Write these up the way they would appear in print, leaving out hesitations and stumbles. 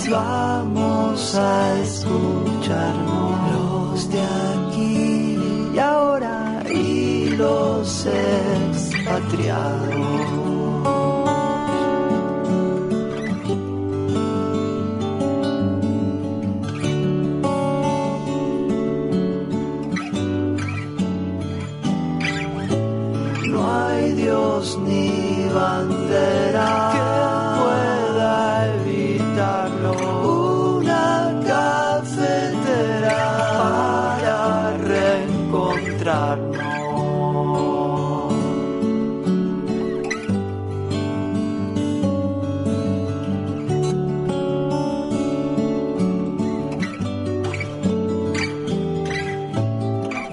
vamos a escucharnos los de aquí y ahora y los expatriados. Dios ni bandera que pueda evitarlo. Una cafetera para reencontrarnos.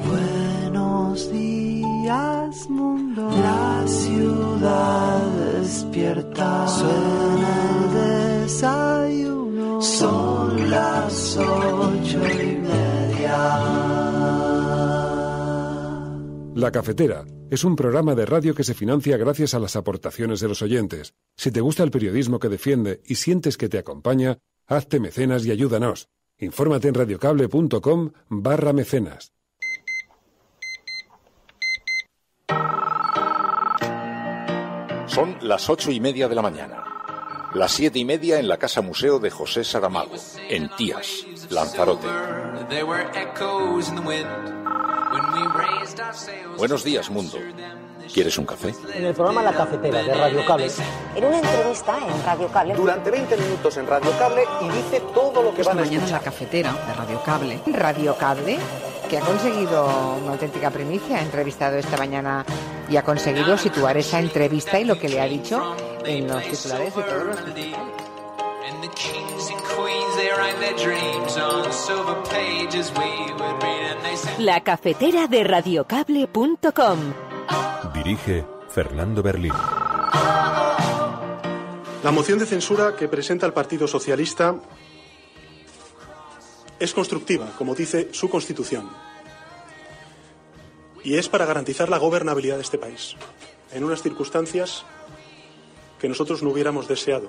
Buenos días, mundo. La ciudad despierta, suena el desayuno, son las 8:30. La Cafetera es un programa de radio que se financia gracias a las aportaciones de los oyentes. Si te gusta el periodismo que defiende y sientes que te acompaña, hazte mecenas y ayúdanos. Infórmate en radiocable.com/mecenas. Son las 8:30 de la mañana. Las 7:30 en la Casa Museo de José Saramago, en Tías, Lanzarote. Buenos días, mundo. ¿Quieres un café? En el programa La Cafetera de Radio Cable. En una entrevista en Radio Cable. Durante 20 minutos en Radio Cable y dice todo lo que van a escuchar. Mañana en La Cafetera de Radio Cable. Radio Cable, que ha conseguido una auténtica primicia, ha entrevistado esta mañana y ha conseguido situar esa entrevista y lo que le ha dicho en los titulares de todos los principales. La Cafetera de radiocable.com. Dirige Fernando Berlín. La moción de censura que presenta el Partido Socialista es constructiva, como dice su Constitución, y es para garantizar la gobernabilidad de este país, en unas circunstancias que nosotros no hubiéramos deseado.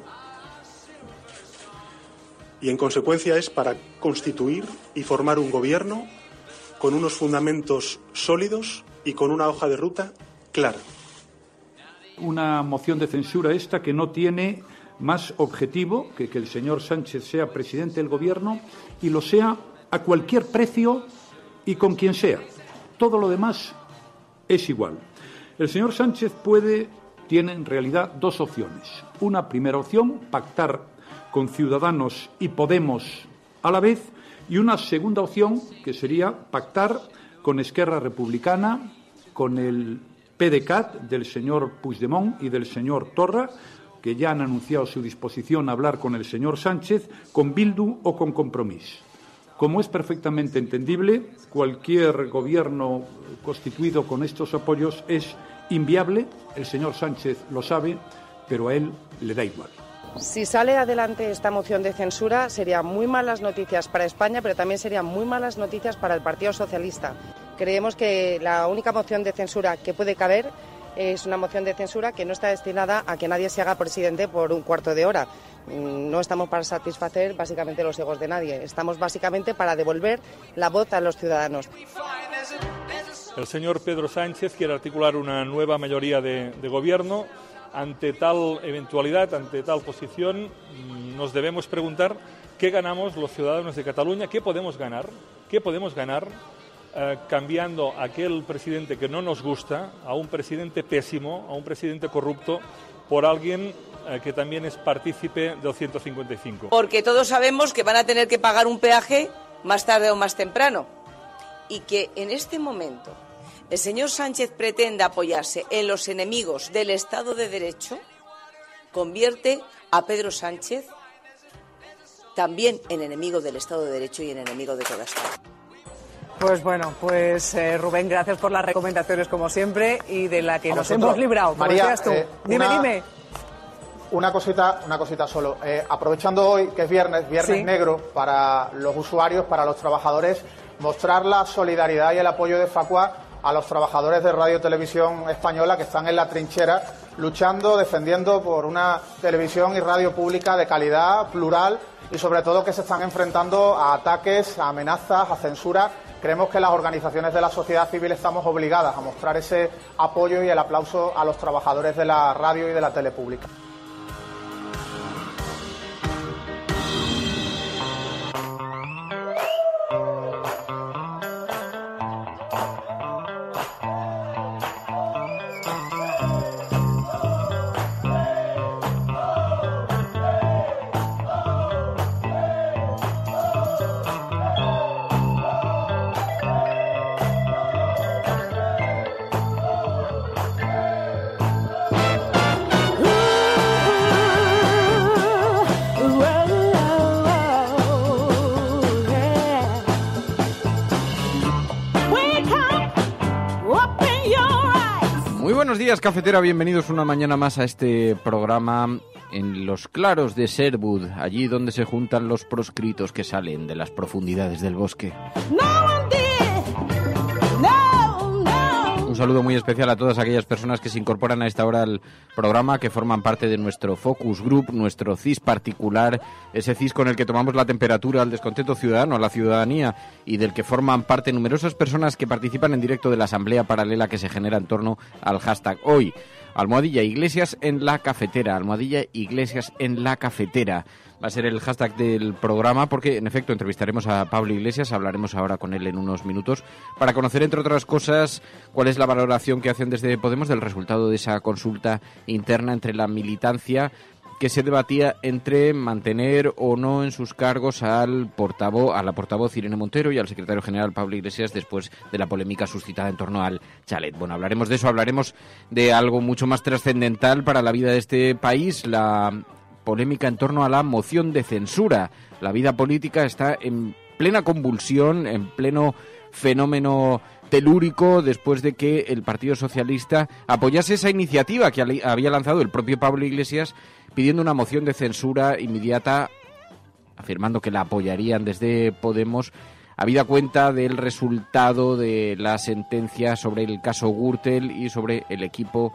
Y en consecuencia es para constituir y formar un gobierno con unos fundamentos sólidos y con una hoja de ruta clara. Una moción de censura esta que no tiene más objetivo que el señor Sánchez sea presidente del Gobierno y lo sea a cualquier precio y con quien sea. Todo lo demás es igual. El señor Sánchez tiene en realidad dos opciones. Una primera opción, pactar con Ciudadanos y Podemos a la vez, y una segunda opción, que sería pactar con Esquerra Republicana, con el PDeCAT del señor Puigdemont y del señor Torra, que ya han anunciado su disposición a hablar con el señor Sánchez, con Bildu o con Compromís. Como es perfectamente entendible, cualquier gobierno constituido con estos apoyos es inviable. El señor Sánchez lo sabe, pero a él le da igual. Si sale adelante esta moción de censura, serían muy malas noticias para España, pero también serían muy malas noticias para el Partido Socialista. Creemos que la única moción de censura que puede caber es una moción de censura que no está destinada a que nadie se haga presidente por un cuarto de hora. No estamos para satisfacer básicamente los egos de nadie, estamos básicamente para devolver la voz a los ciudadanos. El señor Pedro Sánchez quiere articular una nueva mayoría de gobierno. Ante tal eventualidad, ante tal posición, nos debemos preguntar qué ganamos los ciudadanos de Cataluña, qué podemos ganar cambiando a aquel presidente que no nos gusta, a un presidente pésimo, a un presidente corrupto, por alguien que también es partícipe del 155. Porque todos sabemos que van a tener que pagar un peaje más tarde o más temprano y que en este momento el señor Sánchez pretende apoyarse en los enemigos del Estado de Derecho, convierte a Pedro Sánchez también en enemigo del Estado de Derecho y en enemigo de toda España. Pues bueno, Rubén, gracias por las recomendaciones como siempre y de la que nos hemos librado. María, tú. Dime. Una cosita solo. Aprovechando hoy que es viernes negro para los usuarios, para los trabajadores, mostrar la solidaridad y el apoyo de Facua a los trabajadores de Radio Televisión Española que están en la trinchera luchando, defendiendo por una televisión y radio pública de calidad, plural y sobre todo que se están enfrentando a ataques, a amenazas, a censura. Creemos que las organizaciones de la sociedad civil estamos obligadas a mostrar ese apoyo y el aplauso a los trabajadores de la radio y de la tele pública. Buenos días, cafetera, bienvenidos una mañana más a este programa en los claros de Sherwood, allí donde se juntan los proscritos que salen de las profundidades del bosque. Un saludo muy especial a todas aquellas personas que se incorporan a esta hora al programa, que forman parte de nuestro Focus Group, nuestro CIS particular, ese CIS con el que tomamos la temperatura al descontento ciudadano, a la ciudadanía, y del que forman parte numerosas personas que participan en directo de la asamblea paralela que se genera en torno al hashtag hoy. Almohadilla Iglesias en la cafetera, Almohadilla Iglesias en la cafetera. Va a ser el hashtag del programa porque, en efecto, entrevistaremos a Pablo Iglesias, hablaremos ahora con él en unos minutos, para conocer, entre otras cosas, cuál es la valoración que hacen desde Podemos del resultado de esa consulta interna entre la militancia que se debatía entre mantener o no en sus cargos a la portavoz Irene Montero y al secretario general Pablo Iglesias después de la polémica suscitada en torno al chalet. Bueno, hablaremos de eso, hablaremos de algo mucho más trascendental para la vida de este país, la polémica en torno a la moción de censura. La vida política está en plena convulsión, en pleno fenómeno telúrico después de que el Partido Socialista apoyase esa iniciativa que había lanzado el propio Pablo Iglesias pidiendo una moción de censura inmediata, afirmando que la apoyarían desde Podemos, habida cuenta del resultado de la sentencia sobre el caso Gürtel y sobre el equipo,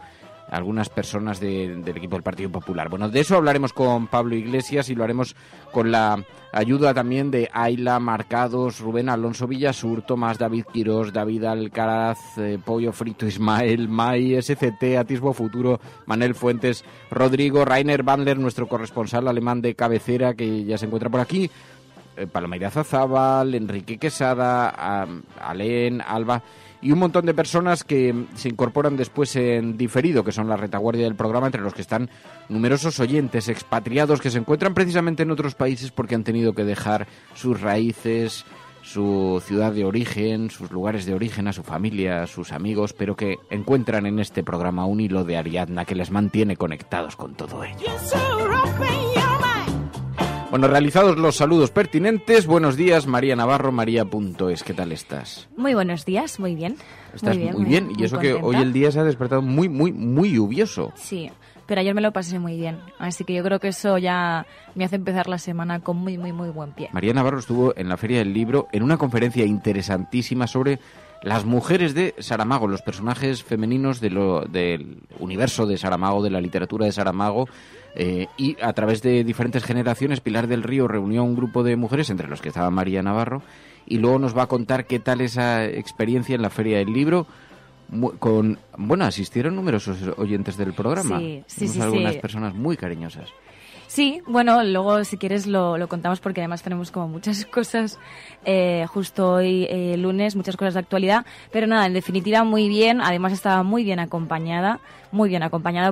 algunas personas del equipo del Partido Popular. Bueno, de eso hablaremos con Pablo Iglesias y lo haremos con la ayuda también de Ayla Marcados, Rubén Alonso Villasur, Tomás David Quirós, David Alcaraz, Pollo Frito Ismael, Mai, SCT, Atisbo Futuro, Manel Fuentes, Rodrigo, Rainer Bandler, nuestro corresponsal alemán de cabecera que ya se encuentra por aquí, Paloma Zazábal, Enrique Quesada, Alén, Alba y un montón de personas que se incorporan después en diferido, que son la retaguardia del programa, entre los que están numerosos oyentes expatriados que se encuentran precisamente en otros países porque han tenido que dejar sus raíces, su ciudad de origen, sus lugares de origen, a su familia, a sus amigos, pero que encuentran en este programa un hilo de Ariadna que les mantiene conectados con todo ello. Bueno, realizados los saludos pertinentes, buenos días, María Navarro, María.es, ¿qué tal estás? Muy buenos días, muy bien. Estás muy bien, y eso que hoy el día se ha despertado muy lluvioso. Sí, pero ayer me lo pasé muy bien, así que yo creo que eso ya me hace empezar la semana con muy buen pie. María Navarro estuvo en la Feria del Libro en una conferencia interesantísima sobre las mujeres de Saramago, los personajes femeninos del universo de Saramago, de la literatura de Saramago. Y a través de diferentes generaciones, Pilar del Río reunió a un grupo de mujeres, entre los que estaba María Navarro, y luego nos va a contar qué tal esa experiencia en la Feria del Libro. Asistieron numerosos oyentes del programa. Sí. Algunas personas muy cariñosas. Sí, bueno, luego si quieres lo contamos porque además tenemos como muchas cosas justo hoy lunes, muchas cosas de actualidad, pero nada, en definitiva muy bien, además estaba muy bien acompañada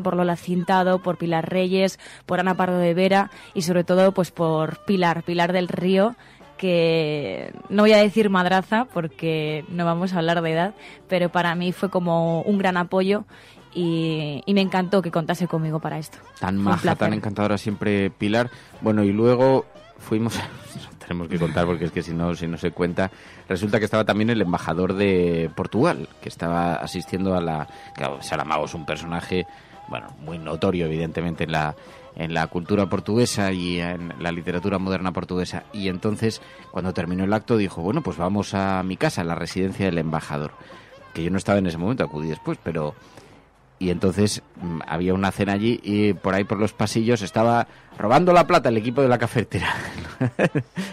por Lola Cintado, por Pilar Reyes, por Ana Pardo de Vera y sobre todo pues por Pilar del Río, que no voy a decir madraza porque no vamos a hablar de edad, pero para mí fue como un gran apoyo. Y me encantó que contase conmigo para esto. Tan maja, tan encantadora siempre Pilar. Bueno, y luego fuimos... tenemos que contar porque es que si no se cuenta... Resulta que estaba también el embajador de Portugal, que estaba asistiendo a la... Claro, Saramago es un personaje, muy notorio evidentemente en la cultura portuguesa y en la literatura moderna portuguesa. Y entonces, cuando terminó el acto, dijo, bueno, pues vamos a mi casa, a la residencia del embajador. Que yo no estaba en ese momento, acudí después, pero... y entonces había una cena allí y por ahí por los pasillos estaba robando la plata el equipo de la cafetera.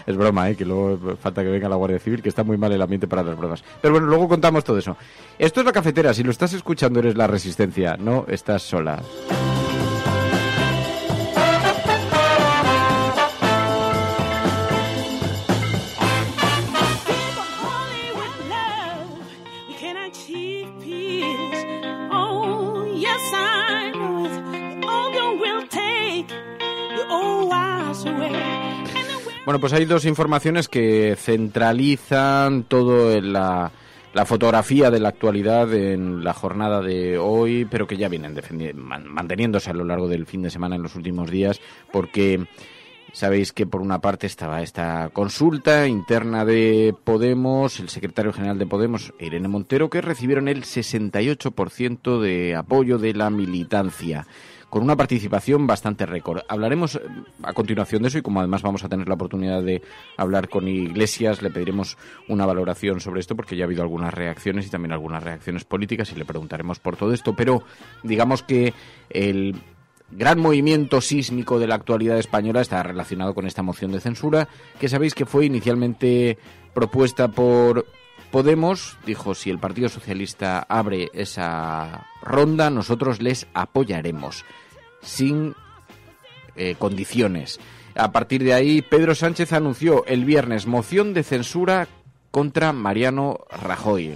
Es broma, que luego falta que venga la Guardia Civil, que está muy mal el ambiente para las bromas. Pero bueno, luego contamos todo eso. Esto es La Cafetera, si lo estás escuchando eres La Resistencia, no estás sola. Bueno, pues hay dos informaciones que centralizan todo la fotografía de la actualidad en la jornada de hoy, pero que ya vienen manteniéndose a lo largo del fin de semana en los últimos días, porque sabéis que por una parte estaba esta consulta interna de Podemos, el secretario general de Podemos, Irene Montero, que recibieron el 68% de apoyo de la militancia, con una participación bastante récord. Hablaremos a continuación de eso y como además vamos a tener la oportunidad de hablar con Iglesias, le pediremos una valoración sobre esto porque ya ha habido algunas reacciones y también algunas reacciones políticas y le preguntaremos por todo esto. Pero digamos que el gran movimiento sísmico de la actualidad española está relacionado con esta moción de censura que sabéis que fue inicialmente propuesta por Podemos. Dijo, si el Partido Socialista abre esa ronda, nosotros les apoyaremos, sin condiciones. A partir de ahí, Pedro Sánchez anunció el viernes moción de censura contra Mariano Rajoy.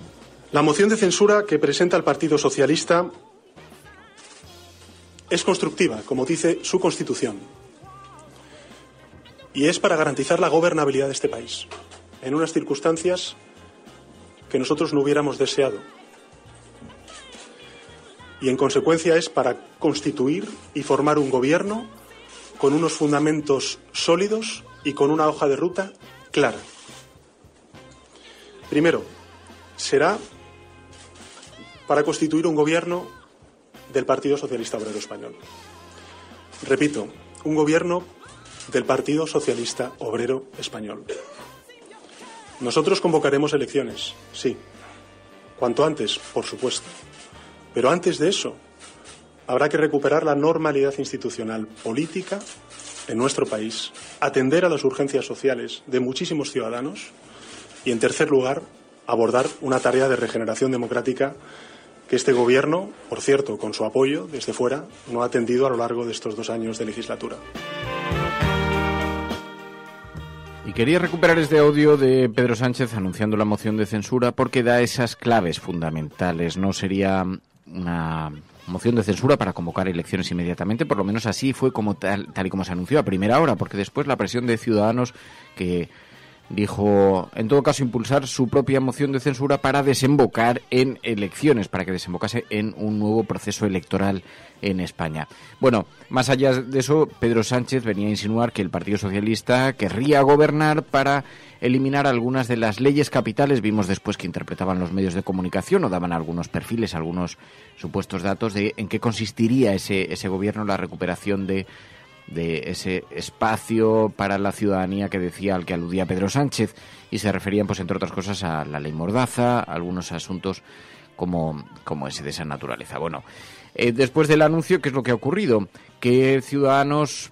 La moción de censura que presenta el Partido Socialista es constructiva, como dice su Constitución, y es para garantizar la gobernabilidad de este país, en unas circunstancias que nosotros no hubiéramos deseado. Y en consecuencia es para constituir y formar un gobierno con unos fundamentos sólidos y con una hoja de ruta clara. Primero, será para constituir un gobierno del Partido Socialista Obrero Español. Repito, un gobierno del Partido Socialista Obrero Español. Nosotros convocaremos elecciones, sí. Cuanto antes, por supuesto. Pero antes de eso, habrá que recuperar la normalidad institucional política en nuestro país, atender a las urgencias sociales de muchísimos ciudadanos y, en tercer lugar, abordar una tarea de regeneración democrática que este Gobierno, por cierto, con su apoyo desde fuera, no ha atendido a lo largo de estos 2 años de legislatura. Y quería recuperar este audio de Pedro Sánchez anunciando la moción de censura porque da esas claves fundamentales. No sería una moción de censura para convocar elecciones inmediatamente, por lo menos así fue como tal y como se anunció a primera hora, porque después la presión de Ciudadanos, que dijo, en todo caso, impulsar su propia moción de censura para desembocar en elecciones, para que desembocase en un nuevo proceso electoral en España. Bueno, más allá de eso, Pedro Sánchez venía a insinuar que el Partido Socialista querría gobernar para eliminar algunas de las leyes capitales. Vimos después que interpretaban los medios de comunicación o daban algunos perfiles, algunos supuestos datos de en qué consistiría ese gobierno, la recuperación de ese espacio para la ciudadanía que decía, al que aludía Pedro Sánchez, y se referían, pues entre otras cosas, a la ley Mordaza, a algunos asuntos como ese de esa naturaleza. Bueno, después del anuncio, ¿qué es lo que ha ocurrido? Que Ciudadanos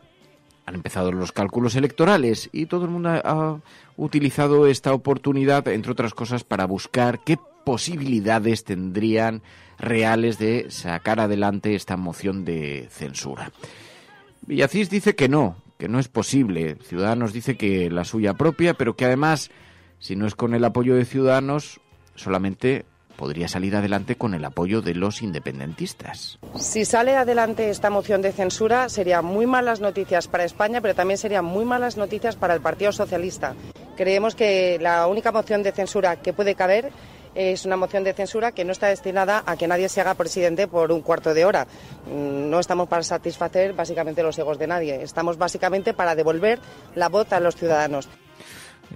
han empezado los cálculos electorales y todo el mundo ha utilizado esta oportunidad, entre otras cosas, para buscar qué posibilidades tendrían reales de sacar adelante esta moción de censura. Villacís dice que no es posible. Ciudadanos dice que la suya propia, pero que además, si no es con el apoyo de Ciudadanos, solamente podría salir adelante con el apoyo de los independentistas. Si sale adelante esta moción de censura, serían muy malas noticias para España, pero también serían muy malas noticias para el Partido Socialista. Creemos que la única moción de censura que puede caber es una moción de censura que no está destinada a que nadie se haga presidente por un cuarto de hora. No estamos para satisfacer básicamente los egos de nadie. Estamos básicamente para devolver la voz a los ciudadanos.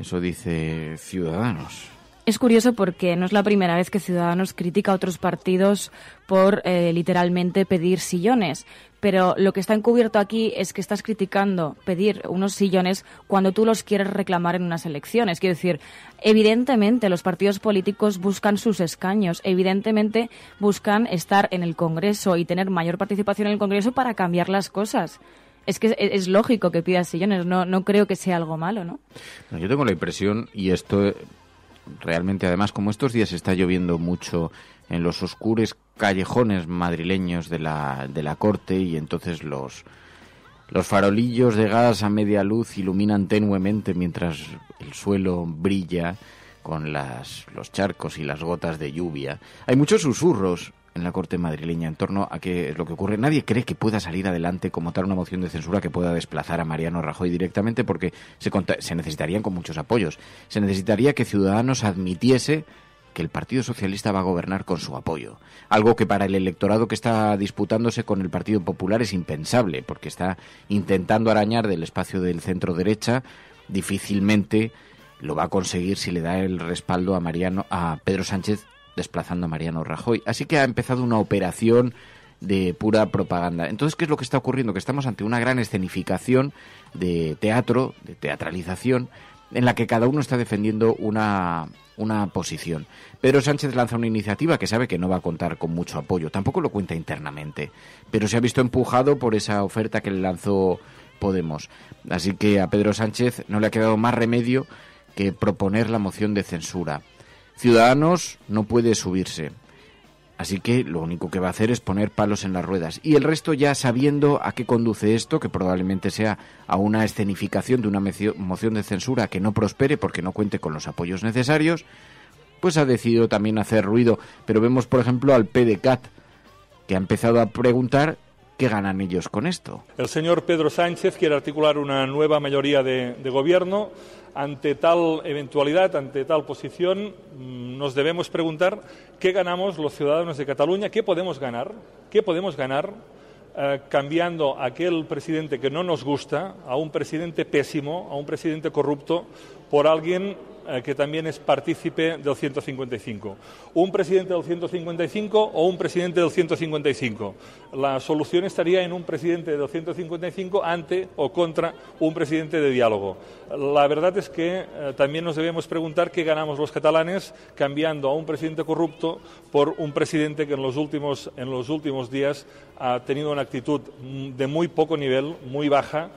Eso dice Ciudadanos. Es curioso porque no es la primera vez que Ciudadanos critica a otros partidos por literalmente pedir sillones. pero lo que está encubierto aquí es que estás criticando pedir unos sillones cuando tú los quieres reclamar en unas elecciones. Quiero decir, evidentemente los partidos políticos buscan sus escaños, evidentemente buscan estar en el Congreso y tener mayor participación en el Congreso para cambiar las cosas. Es que es lógico que pidas sillones, no creo que sea algo malo, ¿no? Yo tengo la impresión, y esto realmente, además, como estos días está lloviendo mucho en los oscuros callejones madrileños de la corte, y entonces los farolillos de gas a media luz iluminan tenuemente mientras el suelo brilla con los charcos y las gotas de lluvia. Hay muchos susurros en la corte madrileña en torno a qué es lo que ocurre. Nadie cree que pueda salir adelante como tal una moción de censura que pueda desplazar a Mariano Rajoy directamente, porque se necesitarían con muchos apoyos. Se necesitaría que Ciudadanos admitiese que el Partido Socialista va a gobernar con su apoyo. Algo que para el electorado que está disputándose con el Partido Popular es impensable, porque está intentando arañar del espacio del centro-derecha. Difícilmente lo va a conseguir si le da el respaldo a Pedro Sánchez desplazando a Mariano Rajoy. Así que ha empezado una operación de pura propaganda. Entonces, ¿qué es lo que está ocurriendo? Que estamos ante una gran escenificación de teatro, de teatralización, en la que cada uno está defendiendo una posición. Pedro Sánchez lanza una iniciativa que sabe que no va a contar con mucho apoyo. Tampoco lo cuenta internamente, pero se ha visto empujado por esa oferta que le lanzó Podemos. Así que a Pedro Sánchez no le ha quedado más remedio que proponer la moción de censura. Ciudadanos no puede subirse, así que lo único que va a hacer es poner palos en las ruedas. Y el resto, ya sabiendo a qué conduce esto, que probablemente sea a una escenificación de una moción de censura que no prospere porque no cuente con los apoyos necesarios, pues ha decidido también hacer ruido. Pero vemos, por ejemplo, al PDeCAT, que ha empezado a preguntar qué ganan ellos con esto. El señor Pedro Sánchez quiere articular una nueva mayoría de gobierno. Ante tal eventualidad, ante tal posición, nos debemos preguntar qué ganamos los ciudadanos de Cataluña, qué podemos ganar cambiando a aquel presidente que no nos gusta, a un presidente pésimo, a un presidente corrupto, por alguien que también es partícipe del 155. ¿Un presidente del 155 o un presidente del 155? La solución estaría en un presidente del 155 ante o contra un presidente de diálogo. La verdad es que también nos debemos preguntar qué ganamos los catalanes cambiando a un presidente corrupto por un presidente que en los últimos días ha tenido una actitud de muy poco nivel, muy baja,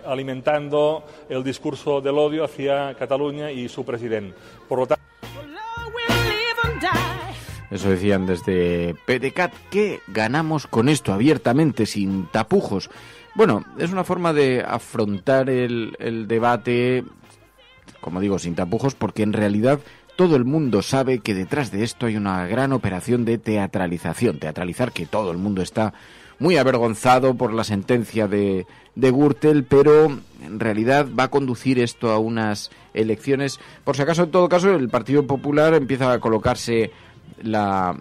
alimentando el discurso del odio hacia Cataluña y su presidente. Por lo tanto, eso decían desde PDeCAT. ¿Qué ganamos con esto abiertamente, sin tapujos? Bueno, es una forma de afrontar el debate, como digo, sin tapujos, porque en realidad todo el mundo sabe que detrás de esto hay una gran operación de teatralización. Teatralizar que todo el mundo está muy avergonzado por la sentencia de Gürtel, pero en realidad va a conducir esto a unas elecciones. Por si acaso, en todo caso, el Partido Popular empieza a colocarse la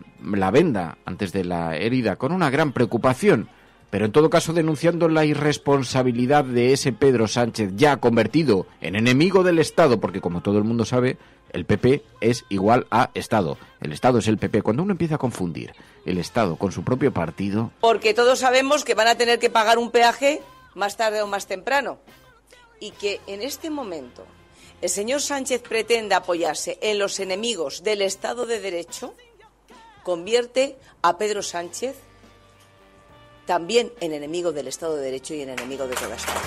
venda antes de la herida, con una gran preocupación, pero en todo caso denunciando la irresponsabilidad de ese Pedro Sánchez, ya convertido en enemigo del Estado, porque como todo el mundo sabe, el PP es igual a Estado. El Estado es el PP. Cuando uno empieza a confundir el Estado con su propio partido... Porque todos sabemos que van a tener que pagar un peaje más tarde o más temprano. Y que en este momento el señor Sánchez pretenda apoyarse en los enemigos del Estado de Derecho, convierte a Pedro Sánchez también en enemigo del Estado de Derecho y en enemigo de toda España.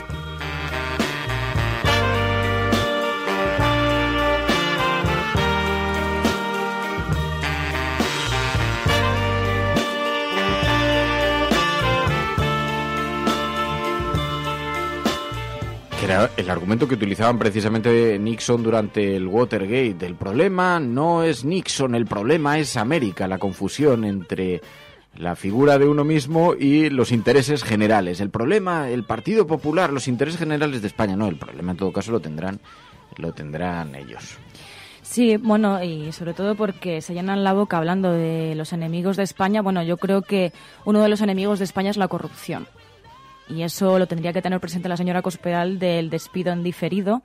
Era el argumento que utilizaban precisamente Nixon durante el Watergate. El problema no es Nixon, el problema es América, la confusión entre la figura de uno mismo y los intereses generales. El problema, el Partido Popular, los intereses generales de España. No, el problema en todo caso lo tendrán ellos. Sí, bueno, y sobre todo porque se llenan la boca hablando de los enemigos de España. Bueno, yo creo que uno de los enemigos de España es la corrupción. Y eso lo tendría que tener presente la señora Cospedal del despido en diferido.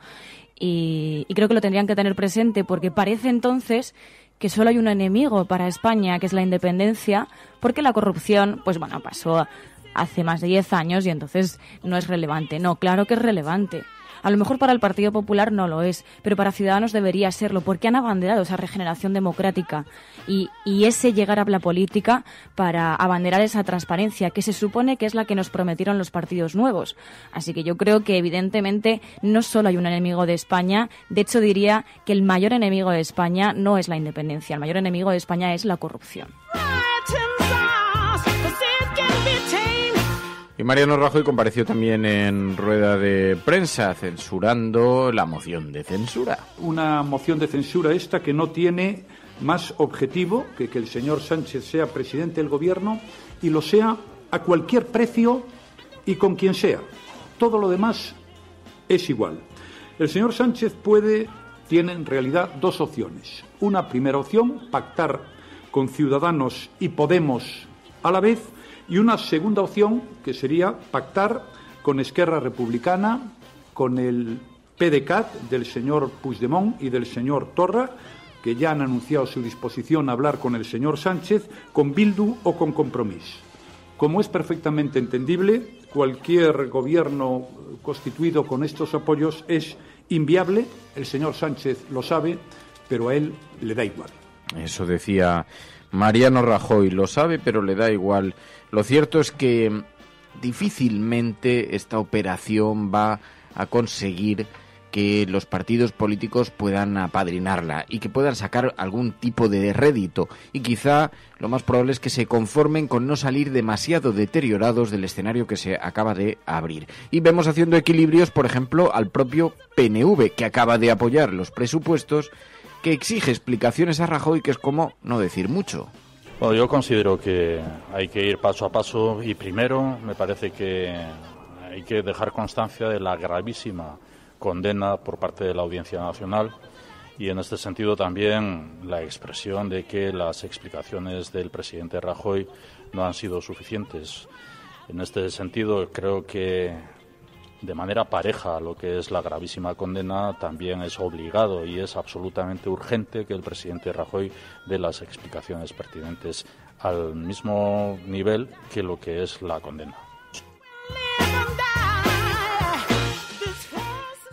Y creo que lo tendrían que tener presente porque parece entonces que solo hay un enemigo para España, que es la independencia, porque la corrupción, pues bueno, pasó hace más de 10 años y entonces no es relevante. No, claro que es relevante. A lo mejor para el Partido Popular no lo es, pero para Ciudadanos debería serlo, porque han abanderado esa regeneración democrática y ese llegar a la política para abanderar esa transparencia que se supone que es la que nos prometieron los partidos nuevos. Así que yo creo que evidentemente no solo hay un enemigo de España, de hecho diría que el mayor enemigo de España no es la independencia, el mayor enemigo de España es la corrupción. Y Mariano Rajoy compareció también en rueda de prensa censurando la moción de censura. Una moción de censura esta que no tiene más objetivo que el señor Sánchez sea presidente del Gobierno y lo sea a cualquier precio y con quien sea. Todo lo demás es igual. El señor Sánchez tiene en realidad dos opciones. Una primera opción, pactar con Ciudadanos y Podemos a la vez, y una segunda opción, que sería pactar con Esquerra Republicana, con el PDeCAT del señor Puigdemont y del señor Torra, que ya han anunciado su disposición a hablar con el señor Sánchez, con Bildu o con Compromís. Como es perfectamente entendible, cualquier gobierno constituido con estos apoyos es inviable. El señor Sánchez lo sabe, pero a él le da igual. Eso decía Mariano Rajoy, lo sabe, pero le da igual. Lo cierto es que difícilmente esta operación va a conseguir que los partidos políticos puedan apadrinarla y que puedan sacar algún tipo de rédito. Y quizá lo más probable es que se conformen con no salir demasiado deteriorados del escenario que se acaba de abrir. Y vemos haciendo equilibrios, por ejemplo, al propio PNV, que acaba de apoyar los presupuestos, que exige explicaciones a Rajoy, que es como no decir mucho. Bueno, yo considero que hay que ir paso a paso y primero me parece que hay que dejar constancia de la gravísima condena por parte de la Audiencia Nacional y en este sentido también la expresión de que las explicaciones del presidente Rajoy no han sido suficientes. En este sentido creo que de manera pareja a lo que es la gravísima condena, también es obligado y es absolutamente urgente que el presidente Rajoy dé las explicaciones pertinentes al mismo nivel que lo que es la condena.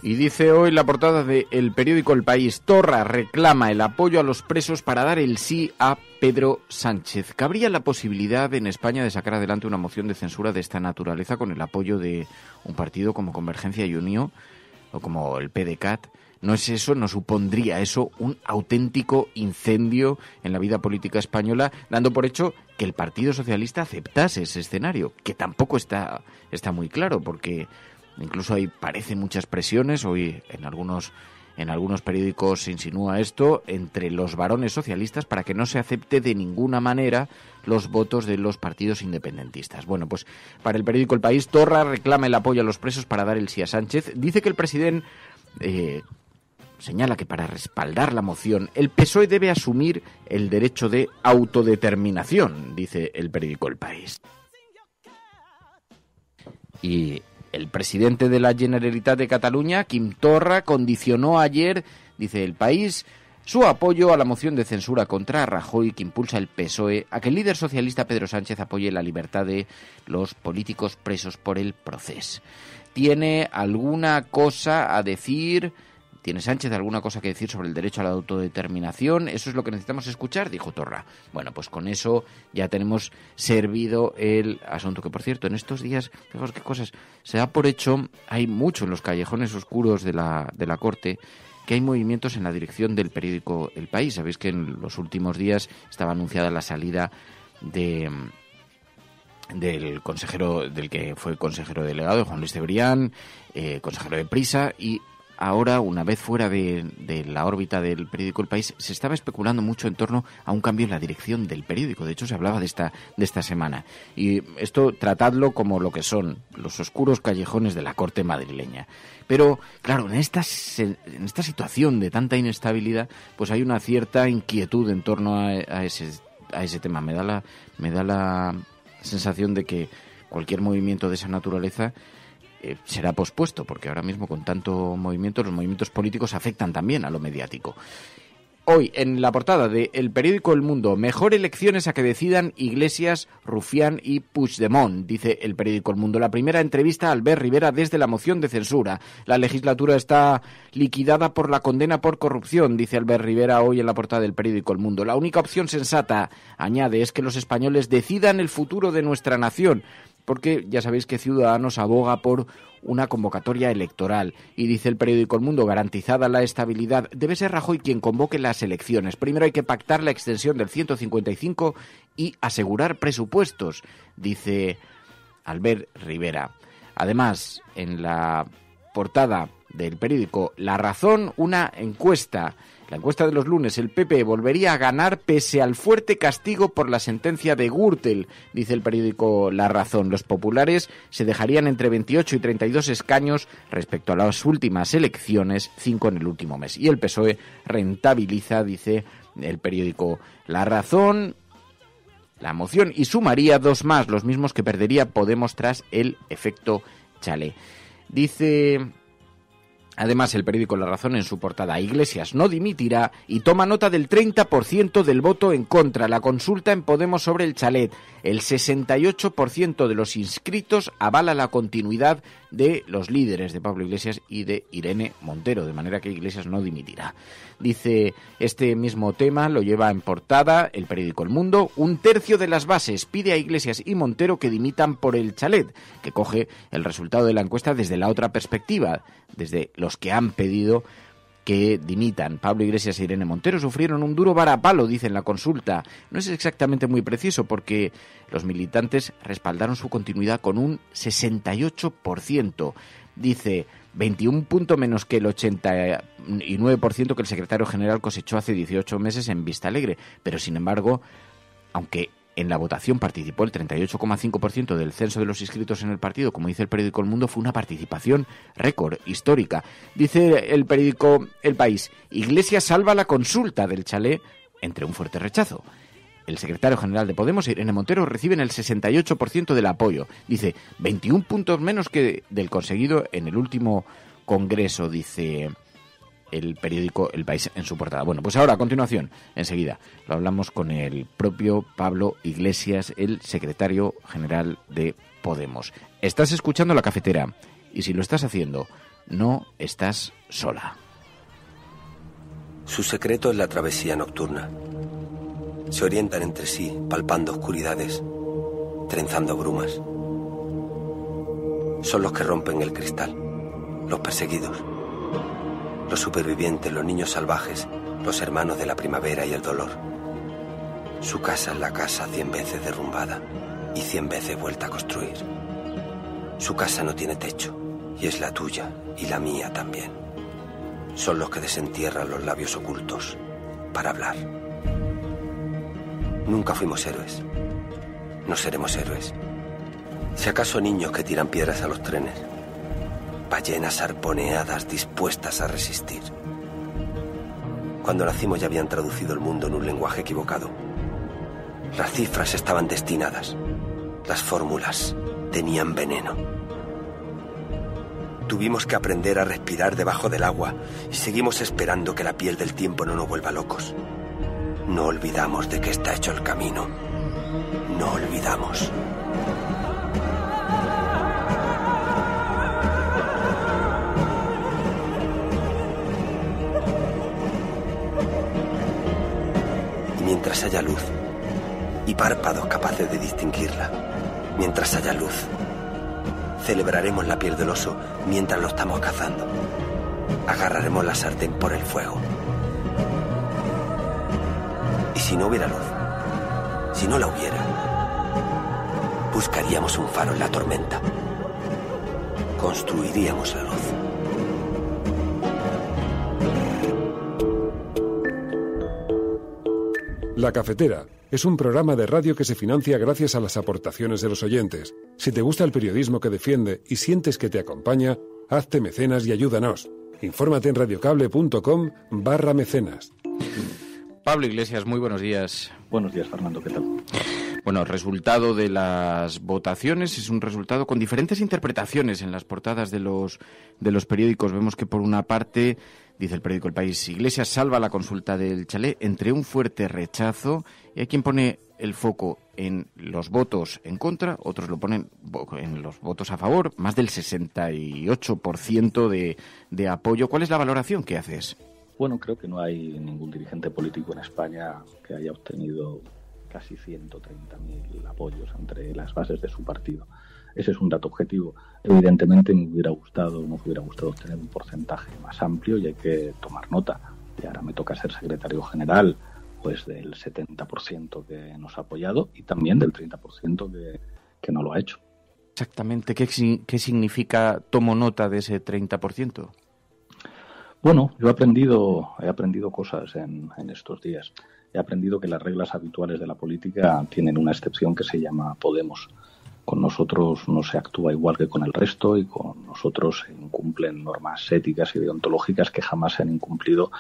Y dice hoy la portada del periódico El País: Torra reclama el apoyo a los presos para dar el sí a Pedro Sánchez. ¿Cabría la posibilidad en España de sacar adelante una moción de censura de esta naturaleza con el apoyo de un partido como Convergencia y Unió o como el PDeCAT? ¿No es eso, no supondría eso un auténtico incendio en la vida política española, dando por hecho que el Partido Socialista aceptase ese escenario? Que tampoco está muy claro, porque incluso hay muchas presiones, hoy en algunos periódicos se insinúa esto, entre los varones socialistas para que no se acepte de ninguna manera los votos de los partidos independentistas. Bueno, pues para el periódico El País, Torra reclama el apoyo a los presos para dar el sí a Sánchez. Dice que el presidente señala que para respaldar la moción el PSOE debe asumir el derecho de autodeterminación, dice el periódico El País. Y el presidente de la Generalitat de Cataluña, Quim Torra, condicionó ayer, dice El País, su apoyo a la moción de censura contra Rajoy que impulsa el PSOE a que el líder socialista Pedro Sánchez apoye la libertad de los políticos presos por el Procés. ¿Tiene alguna cosa a decir? ¿Tiene Sánchez alguna cosa que decir sobre el derecho a la autodeterminación? Eso es lo que necesitamos escuchar, dijo Torra. Bueno, pues con eso ya tenemos servido el asunto, que por cierto, en estos días, fijaos qué cosas, se da por hecho, hay mucho en los callejones oscuros de la Corte, que hay movimientos en la dirección del periódico El País. Sabéis que en los últimos días estaba anunciada la salida del consejero, del que fue consejero delegado, Juan Luis Cebrián, consejero de Prisa, y ahora, una vez fuera de la órbita del periódico El País, se estaba especulando mucho en torno a un cambio en la dirección del periódico. De hecho, se hablaba de esta semana. Y esto, tratadlo como lo que son los oscuros callejones de la corte madrileña. Pero, claro, en esta situación de tanta inestabilidad, pues hay una cierta inquietud en torno a ese tema. Me da la sensación de que cualquier movimiento de esa naturaleza será pospuesto, porque ahora mismo con tanto movimiento, los movimientos políticos afectan también a lo mediático. Hoy, en la portada de el periódico El Mundo, mejor elecciones a que decidan Iglesias, Rufián y Puigdemont, dice el periódico El Mundo. La primera entrevista a Albert Rivera desde la moción de censura. La legislatura está liquidada por la condena por corrupción, dice Albert Rivera hoy en la portada del periódico El Mundo. La única opción sensata, añade, es que los españoles decidan el futuro de nuestra nación, porque ya sabéis que Ciudadanos aboga por una convocatoria electoral. Y dice el periódico El Mundo, garantizada la estabilidad, debe ser Rajoy quien convoque las elecciones. Primero hay que pactar la extensión del 155 y asegurar presupuestos, dice Albert Rivera. Además, en la portada del periódico La Razón, una encuesta. La encuesta de los lunes, el PP volvería a ganar pese al fuerte castigo por la sentencia de Gürtel, dice el periódico La Razón. Los populares se dejarían entre 28 y 32 escaños respecto a las últimas elecciones, 5 en el último mes. Y el PSOE rentabiliza, dice el periódico La Razón, la moción y sumaría 2 más, los mismos que perdería Podemos tras el efecto Chalet. Dice además el periódico La Razón en su portada, Iglesias no dimitirá y toma nota del 30% del voto en contra. La consulta en Podemos sobre el chalet. El 68% de los inscritos avala la continuidad de los líderes de Pablo Iglesias y de Irene Montero, de manera que Iglesias no dimitirá. Dice, este mismo tema lo lleva en portada el periódico El Mundo. 1/3 de las bases pide a Iglesias y Montero que dimitan por el chalet, que coge el resultado de la encuesta desde la otra perspectiva, desde los que han pedido que dimitan. Pablo Iglesias e Irene Montero sufrieron un duro varapalo, dice en la consulta. No es exactamente muy preciso porque los militantes respaldaron su continuidad con un 68%. Dice, 21 puntos menos que el 89% que el secretario general cosechó hace 18 meses en Vistalegre. Pero, sin embargo, aunque en la votación participó el 38,5% del censo de los inscritos en el partido, como dice el periódico El Mundo, fue una participación récord, histórica. Dice el periódico El País, Iglesias salva la consulta del chalet entre un fuerte rechazo. El secretario general de Podemos, Irene Montero, reciben el 68% del apoyo. Dice, 21 puntos menos que del conseguido en el último congreso, dice el periódico El País en su portada. Bueno, pues ahora, a continuación, enseguida, lo hablamos con el propio Pablo Iglesias, el secretario general de Podemos. Estás escuchando La Cafetera, y si lo estás haciendo, no estás sola. Su secreto es la travesía nocturna. Se orientan entre sí, palpando oscuridades, trenzando brumas. Son los que rompen el cristal, los perseguidos, los supervivientes, los niños salvajes, los hermanos de la primavera y el dolor. Su casa es la casa 100 veces derrumbada y 100 veces vuelta a construir. Su casa no tiene techo y es la tuya y la mía también. Son los que desentierran los labios ocultos para hablar. Nunca fuimos héroes. No seremos héroes. Si acaso niños que tiran piedras a los trenes. Ballenas arponeadas dispuestas a resistir. Cuando nacimos ya habían traducido el mundo en un lenguaje equivocado. Las cifras estaban destinadas. Las fórmulas tenían veneno. Tuvimos que aprender a respirar debajo del agua y seguimos esperando que la piel del tiempo no nos vuelva locos. No olvidamos de qué está hecho el camino. No olvidamos. Y mientras haya luz y párpados capaces de distinguirla, mientras haya luz, celebraremos la piel del oso mientras lo estamos cazando. Agarraremos la sartén por el fuego. Y si no hubiera luz, si no la hubiera, buscaríamos un faro en la tormenta. Construiríamos la luz. La Cafetera es un programa de radio que se financia gracias a las aportaciones de los oyentes. Si te gusta el periodismo que defiende y sientes que te acompaña, hazte mecenas y ayúdanos. Infórmate en radiocable.com/mecenas. Pablo Iglesias, muy buenos días. Buenos días, Fernando, ¿qué tal? Bueno, el resultado de las votaciones es un resultado con diferentes interpretaciones en las portadas de los periódicos. Vemos que por una parte, dice el periódico El País, Iglesias salva la consulta del chalet entre un fuerte rechazo, y hay quien pone el foco en los votos en contra, otros lo ponen en los votos a favor, más del 68% de apoyo. ¿Cuál es la valoración que haces? Bueno, creo que no hay ningún dirigente político en España que haya obtenido casi 130.000 apoyos entre las bases de su partido. Ese es un dato objetivo. Evidentemente nos hubiera gustado obtener un porcentaje más amplio, y hay que tomar nota. Y ahora me toca ser secretario general, pues del 70% que nos ha apoyado y también del 30% que no lo ha hecho. Exactamente. ¿Qué significa tomo nota de ese 30%? Bueno, yo he aprendido cosas en estos días. He aprendido que las reglas habituales de la política tienen una excepción que se llama Podemos. Con nosotros no se actúa igual que con el resto, y con nosotros se incumplen normas éticas y deontológicas que jamás se han incumplido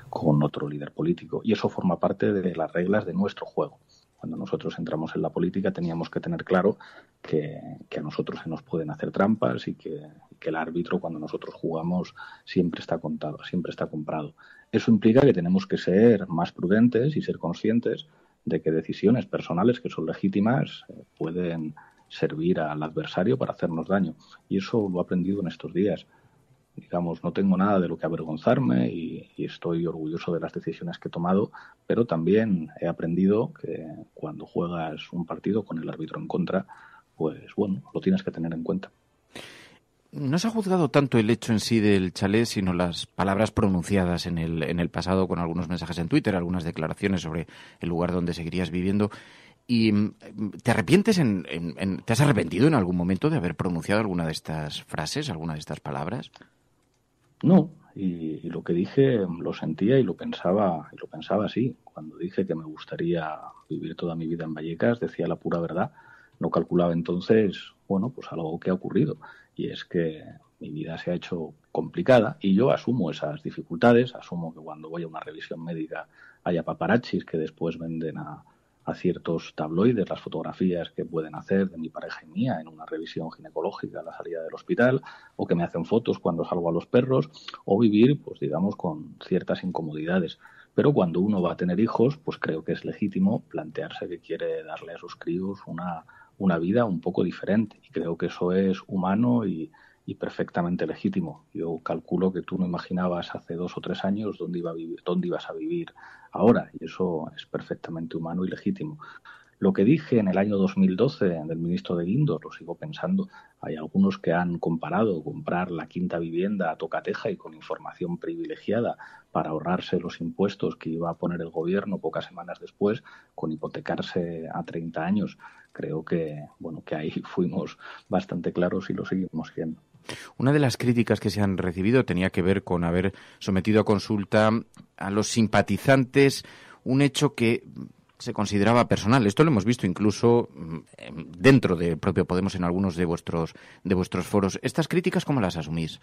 con otro líder político. Y eso forma parte de las reglas de nuestro juego. Cuando nosotros entramos en la política teníamos que tener claro que a nosotros se nos pueden hacer trampas, y que el árbitro, cuando nosotros jugamos, siempre está contado, siempre está comprado. Eso implica que tenemos que ser más prudentes y ser conscientes de que decisiones personales que son legítimas pueden servir al adversario para hacernos daño. Y eso lo he aprendido en estos días. Digamos, no tengo nada de lo que avergonzarme y estoy orgulloso de las decisiones que he tomado, pero también he aprendido que cuando juegas un partido con el árbitro en contra, pues bueno, lo tienes que tener en cuenta. No se ha juzgado tanto el hecho en sí del chalet, sino las palabras pronunciadas en el pasado, con algunos mensajes en Twitter, algunas declaraciones sobre el lugar donde seguirías viviendo. ¿Y te arrepientes te has arrepentido en algún momento de haber pronunciado alguna de estas frases, alguna de estas palabras? No, y lo que dije lo sentía y lo pensaba así. Cuando dije que me gustaría vivir toda mi vida en Vallecas, decía la pura verdad. No calculaba entonces, bueno, pues algo que ha ocurrido, y es que mi vida se ha hecho complicada, y yo asumo esas dificultades. Asumo que cuando voy a una revisión médica haya paparazzis que después venden a ciertos tabloides las fotografías que pueden hacer de mi pareja y mía en una revisión ginecológica a la salida del hospital, o que me hacen fotos cuando salgo a los perros, o vivir, pues digamos, con ciertas incomodidades. Pero cuando uno va a tener hijos, pues creo que es legítimo plantearse que quiere darle a sus críos una vida un poco diferente, y creo que eso es humano y perfectamente legítimo. Yo calculo que tú no imaginabas hace 2 o 3 años dónde ibas a vivir ahora, y eso es perfectamente humano y legítimo. Lo que dije en el año 2012 del ministro de Guindos, lo sigo pensando. Hay algunos que han comparado comprar la quinta vivienda a tocateja y con información privilegiada para ahorrarse los impuestos que iba a poner el gobierno pocas semanas después, con hipotecarse a 30 años. Creo que ahí fuimos bastante claros y lo seguimos siendo. Una de las críticas que se han recibido tenía que ver con haber sometido a consulta a los simpatizantes un hecho que se consideraba personal. Esto lo hemos visto incluso dentro del propio Podemos en algunos de vuestros foros. ¿Estas críticas cómo las asumís?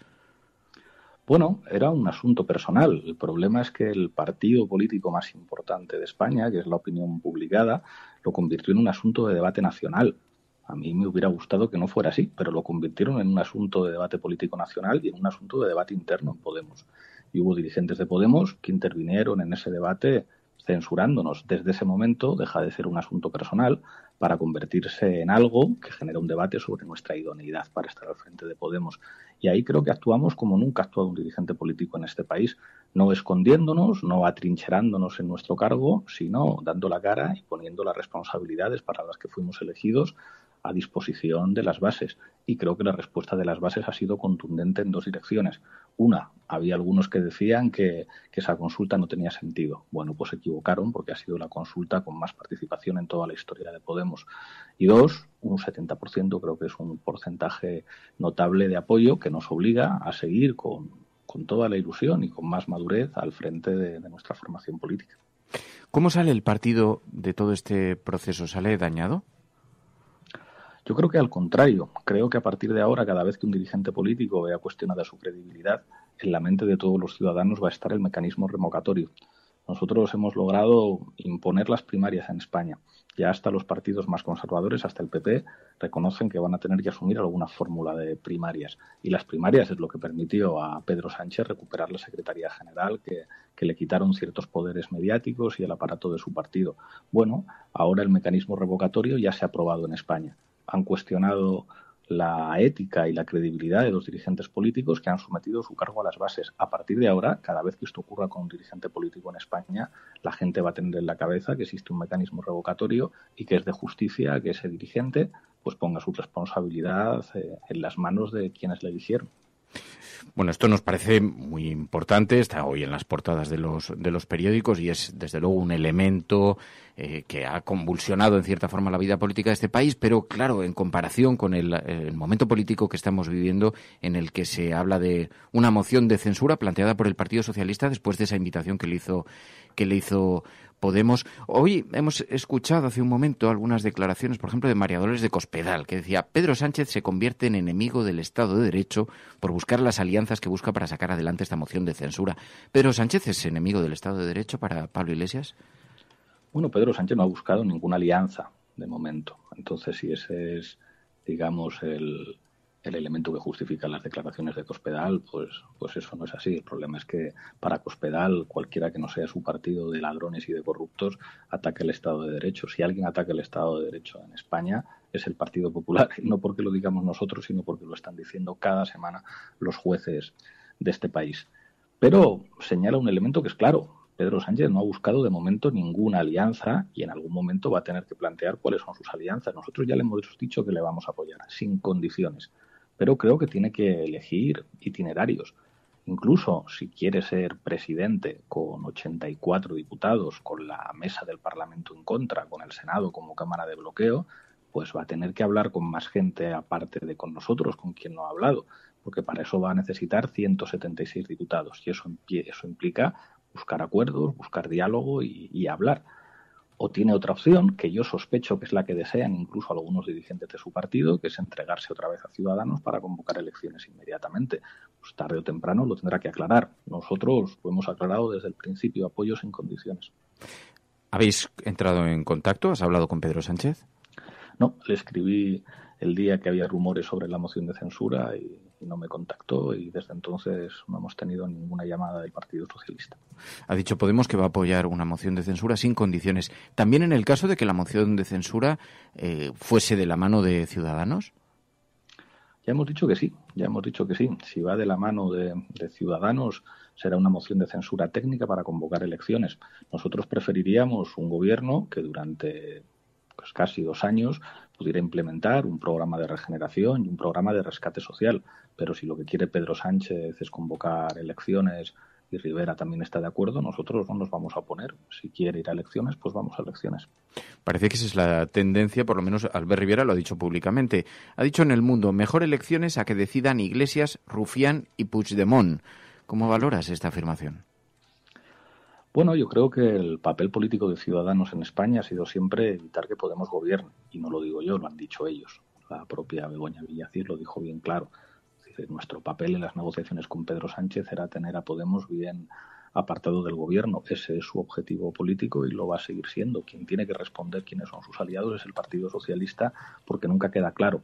Bueno, era un asunto personal. El problema es que el partido político más importante de España, que es La Opinión Publicada, lo convirtió en un asunto de debate nacional. A mí me hubiera gustado que no fuera así, pero lo convirtieron en un asunto de debate político nacional y en un asunto de debate interno en Podemos. Y hubo dirigentes de Podemos que intervinieron en ese debate censurándonos. Desde ese momento deja de ser un asunto personal para convertirse en algo que genera un debate sobre nuestra idoneidad para estar al frente de Podemos. Y ahí creo que actuamos como nunca ha actuado un dirigente político en este país, no escondiéndonos, no atrincherándonos en nuestro cargo, sino dando la cara y poniendo las responsabilidades para las que fuimos elegidos a disposición de las bases. Y creo que la respuesta de las bases ha sido contundente en 2 direcciones. Una, había algunos que decían que esa consulta no tenía sentido. Bueno, pues se equivocaron, porque ha sido la consulta con más participación en toda la historia de Podemos. Y 2, un 70% creo que es un porcentaje notable de apoyo que nos obliga a seguir con toda la ilusión y con más madurez al frente de nuestra formación política. ¿Cómo sale el partido de todo este proceso? ¿Sale dañado? Yo creo que al contrario. Creo que a partir de ahora, cada vez que un dirigente político vea cuestionada su credibilidad, en la mente de todos los ciudadanos va a estar el mecanismo revocatorio. Nosotros hemos logrado imponer las primarias en España. Ya hasta los partidos más conservadores, hasta el PP, reconocen que van a tener que asumir alguna fórmula de primarias. Y las primarias es lo que permitió a Pedro Sánchez recuperar la Secretaría General, que le quitaron ciertos poderes mediáticos y el aparato de su partido. Bueno, ahora el mecanismo revocatorio ya se ha aprobado en España. Han cuestionado la ética y la credibilidad de los dirigentes políticos que han sometido su cargo a las bases. A partir de ahora, cada vez que esto ocurra con un dirigente político en España, la gente va a tener en la cabeza que existe un mecanismo revocatorio y que es de justicia que ese dirigente pues ponga su responsabilidad en las manos de quienes le eligieron. Bueno, esto nos parece muy importante, está hoy en las portadas de los periódicos y es desde luego un elemento que ha convulsionado en cierta forma la vida política de este país, pero claro, en comparación con el momento político que estamos viviendo, en el que se habla de una moción de censura planteada por el Partido Socialista después de esa invitación que le hizo Podemos. Hoy hemos escuchado hace un momento algunas declaraciones, por ejemplo, de María Dolores de Cospedal, que decía: Pedro Sánchez se convierte en enemigo del Estado de Derecho por buscar las alianzas que busca para sacar adelante esta moción de censura. ¿Pedro Sánchez es enemigo del Estado de Derecho para Pablo Iglesias? Bueno, Pedro Sánchez no ha buscado ninguna alianza de momento. Entonces, si ese es, digamos, el elemento que justifica las declaraciones de Cospedal, pues eso no es así. El problema es que para Cospedal, cualquiera que no sea su partido de ladrones y de corruptos, ataca el Estado de Derecho. Si alguien ataca el Estado de Derecho en España, es el Partido Popular. Y no porque lo digamos nosotros, sino porque lo están diciendo cada semana los jueces de este país. Pero señala un elemento que es claro. Pedro Sánchez no ha buscado de momento ninguna alianza y en algún momento va a tener que plantear cuáles son sus alianzas. Nosotros ya le hemos dicho que le vamos a apoyar, sin condiciones. Pero creo que tiene que elegir itinerarios. Incluso si quiere ser presidente con 84 diputados, con la mesa del Parlamento en contra, con el Senado como cámara de bloqueo, pues va a tener que hablar con más gente aparte de con nosotros, con quien no ha hablado, porque para eso va a necesitar 176 diputados y eso implica buscar acuerdos, buscar diálogo y hablar. O tiene otra opción, que yo sospecho que es la que desean incluso algunos dirigentes de su partido, que es entregarse otra vez a Ciudadanos para convocar elecciones inmediatamente. Pues tarde o temprano lo tendrá que aclarar. Nosotros lo hemos aclarado desde el principio, apoyo sin condiciones. ¿Habéis entrado en contacto? ¿Has hablado con Pedro Sánchez? No, le escribí el día que había rumores sobre la moción de censura y no me contactó y desde entonces no hemos tenido ninguna llamada del Partido Socialista. Ha dicho Podemos que va a apoyar una moción de censura sin condiciones. ¿También en el caso de que la moción de censura fuese de la mano de Ciudadanos? Ya hemos dicho que sí. Si va de la mano de Ciudadanos, será una moción de censura técnica para convocar elecciones. Nosotros preferiríamos un gobierno que durante casi 2 años pudiera implementar un programa de regeneración y un programa de rescate social. Pero si lo que quiere Pedro Sánchez es convocar elecciones y Rivera también está de acuerdo, nosotros no nos vamos a oponer. Si quiere ir a elecciones, pues vamos a elecciones. Parece que esa es la tendencia, por lo menos Albert Rivera lo ha dicho públicamente. Ha dicho en El Mundo: mejor elecciones a que decidan Iglesias, Rufián y Puigdemont. ¿Cómo valoras esta afirmación? Bueno, yo creo que el papel político de Ciudadanos en España ha sido siempre evitar que Podemos gobierne. Y no lo digo yo, lo han dicho ellos. La propia Begoña Villacís lo dijo bien claro. Es decir, nuestro papel en las negociaciones con Pedro Sánchez era tener a Podemos bien apartado del gobierno. Ese es su objetivo político y lo va a seguir siendo. Quien tiene que responder quiénes son sus aliados es el Partido Socialista, porque nunca queda claro.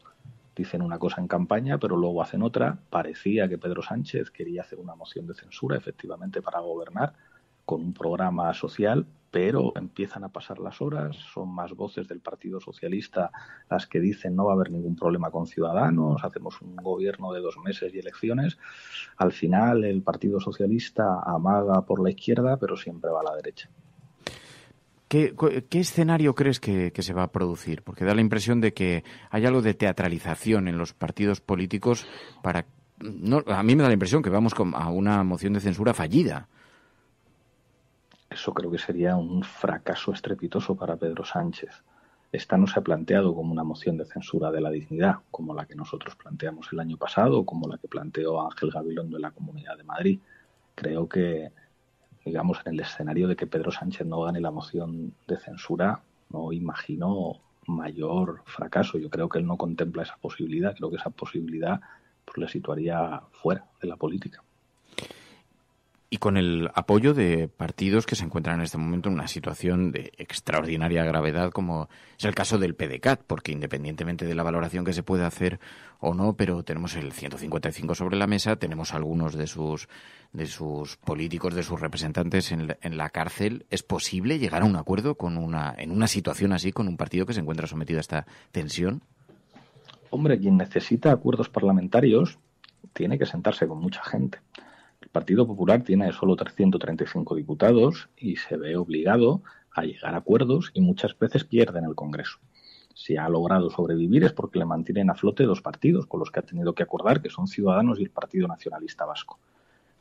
Dicen una cosa en campaña, pero luego hacen otra. Parecía que Pedro Sánchez quería hacer una moción de censura, efectivamente, para gobernar, con un programa social, pero empiezan a pasar las horas, son más voces del Partido Socialista las que dicen no va a haber ningún problema con Ciudadanos, hacemos un gobierno de 2 meses y elecciones. Al final el Partido Socialista amaga por la izquierda, pero siempre va a la derecha. ¿Qué escenario crees que se va a producir? Porque da la impresión de que hay algo de teatralización en los partidos políticos para... No, a mí me da la impresión que vamos a una moción de censura fallida. Eso creo que sería un fracaso estrepitoso para Pedro Sánchez. Esta no se ha planteado como una moción de censura de la dignidad, como la que nosotros planteamos el año pasado, como la que planteó Ángel Gabilondo en la Comunidad de Madrid. Creo que, digamos, en el escenario de que Pedro Sánchez no gane la moción de censura, no imagino mayor fracaso. Yo creo que él no contempla esa posibilidad. Creo que esa posibilidad pues le situaría fuera de la política. Y con el apoyo de partidos que se encuentran en este momento en una situación de extraordinaria gravedad, como es el caso del PDeCAT, porque independientemente de la valoración que se pueda hacer o no, pero tenemos el 155 sobre la mesa, tenemos algunos de sus políticos, de sus representantes en la cárcel. ¿Es posible llegar a un acuerdo en una situación así, con un partido que se encuentra sometido a esta tensión? Hombre, quien necesita acuerdos parlamentarios tiene que sentarse con mucha gente. El Partido Popular tiene solo 335 diputados y se ve obligado a llegar a acuerdos y muchas veces pierde en el Congreso. Si ha logrado sobrevivir es porque le mantienen a flote dos partidos con los que ha tenido que acordar, que son Ciudadanos y el Partido Nacionalista Vasco.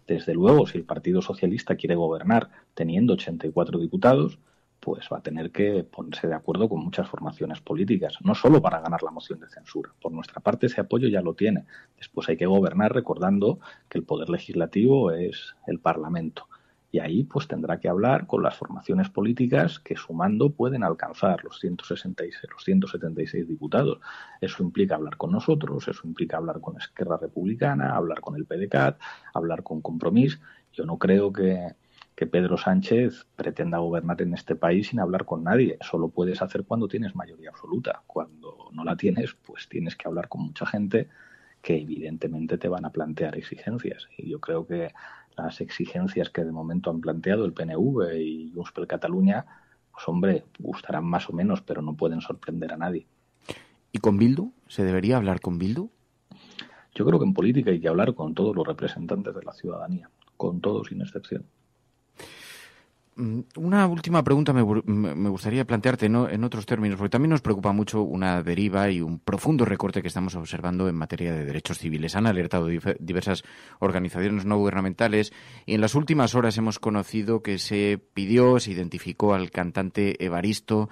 Desde luego, si el Partido Socialista quiere gobernar teniendo 84 diputados, pues va a tener que ponerse de acuerdo con muchas formaciones políticas, no solo para ganar la moción de censura. Por nuestra parte, ese apoyo ya lo tiene. Después hay que gobernar recordando que el poder legislativo es el Parlamento. Y ahí pues tendrá que hablar con las formaciones políticas que sumando pueden alcanzar los 176 diputados. Eso implica hablar con nosotros, eso implica hablar con Esquerra Republicana, hablar con el PDeCAT, hablar con Compromís. Yo no creo que Pedro Sánchez pretenda gobernar en este país sin hablar con nadie. Eso lo puedes hacer cuando tienes mayoría absoluta. Cuando no la tienes, pues tienes que hablar con mucha gente que evidentemente te van a plantear exigencias. Y yo creo que las exigencias que de momento han planteado el PNV y Junts per Catalunya, pues hombre, gustarán más o menos, pero no pueden sorprender a nadie. ¿Y con Bildu? ¿Se debería hablar con Bildu? Yo creo que en política hay que hablar con todos los representantes de la ciudadanía, con todos sin excepción. Una última pregunta me gustaría plantearte, ¿no?, en otros términos, porque también nos preocupa mucho una deriva y un profundo recorte que estamos observando en materia de derechos civiles. Han alertado diversas organizaciones no gubernamentales y en las últimas horas hemos conocido que se identificó al cantante Evaristo,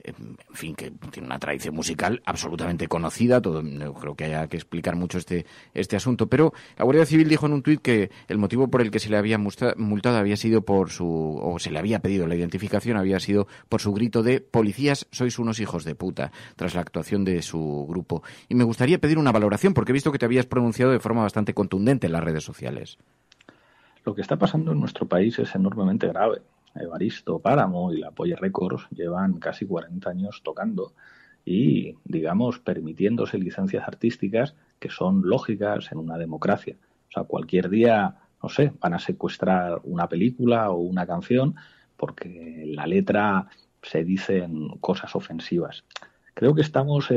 en fin, que tiene una tradición musical absolutamente conocida. No creo que haya que explicar mucho este asunto, pero la Guardia Civil dijo en un tuit que el motivo por el que se le había multado había sido o se le había pedido la identificación, había sido por su grito de "policías, sois unos hijos de puta", tras la actuación de su grupo. Y me gustaría pedir una valoración, porque he visto que te habías pronunciado de forma bastante contundente en las redes sociales. Lo que está pasando en nuestro país es enormemente grave. Evaristo, Páramo y la Polla Records llevan casi 40 años tocando y, digamos, permitiéndose licencias artísticas que son lógicas en una democracia. O sea, cualquier día, no sé, van a secuestrar una película o una canción porque en la letra se dicen cosas ofensivas. Creo que estamos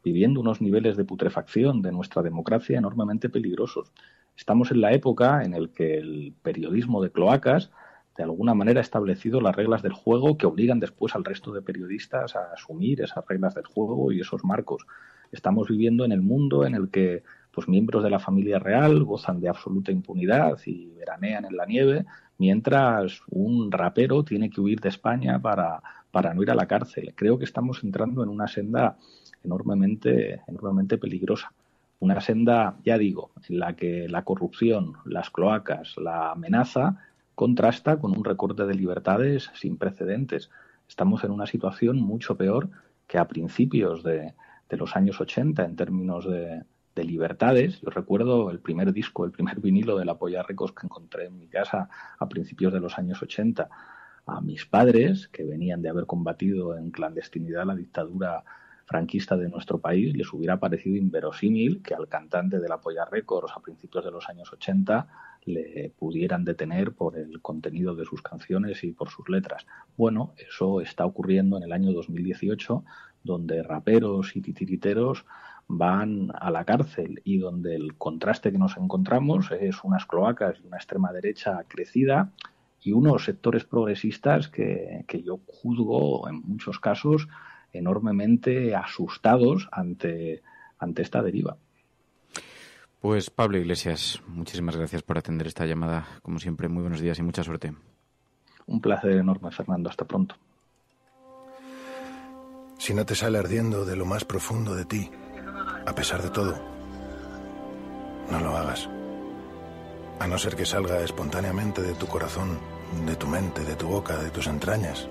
viviendo unos niveles de putrefacción de nuestra democracia enormemente peligrosos. Estamos en la época en la que el periodismo de cloacas de alguna manera ha establecido las reglas del juego que obligan después al resto de periodistas a asumir esas reglas del juego y esos marcos. Estamos viviendo en el mundo en el que pues miembros de la familia real gozan de absoluta impunidad y veranean en la nieve, mientras un rapero tiene que huir de España para no ir a la cárcel. Creo que estamos entrando en una senda enormemente peligrosa. Una senda, ya digo, en la que la corrupción, las cloacas, la amenaza contrasta con un recorte de libertades sin precedentes. Estamos en una situación mucho peor que a principios de los años 80 en términos de libertades. Yo recuerdo el primer disco, el primer vinilo de la Polla Records que encontré en mi casa a principios de los años 80. A mis padres, que venían de haber combatido en clandestinidad la dictadura franquista de nuestro país, les hubiera parecido inverosímil que al cantante de la Polla Records a principios de los años 80 le pudieran detener por el contenido de sus canciones y por sus letras. Bueno, eso está ocurriendo en el año 2018, donde raperos y titiriteros van a la cárcel y donde el contraste que nos encontramos es unas cloacas y una extrema derecha crecida y unos sectores progresistas que yo juzgo en muchos casos enormemente asustados ante esta deriva. Pues Pablo Iglesias, muchísimas gracias por atender esta llamada. Como siempre, muy buenos días y mucha suerte. Un placer enorme, Fernando. Hasta pronto. Si no te sale ardiendo de lo más profundo de ti, a pesar de todo, no lo hagas. A no ser que salga espontáneamente de tu corazón, de tu mente, de tu boca, de tus entrañas,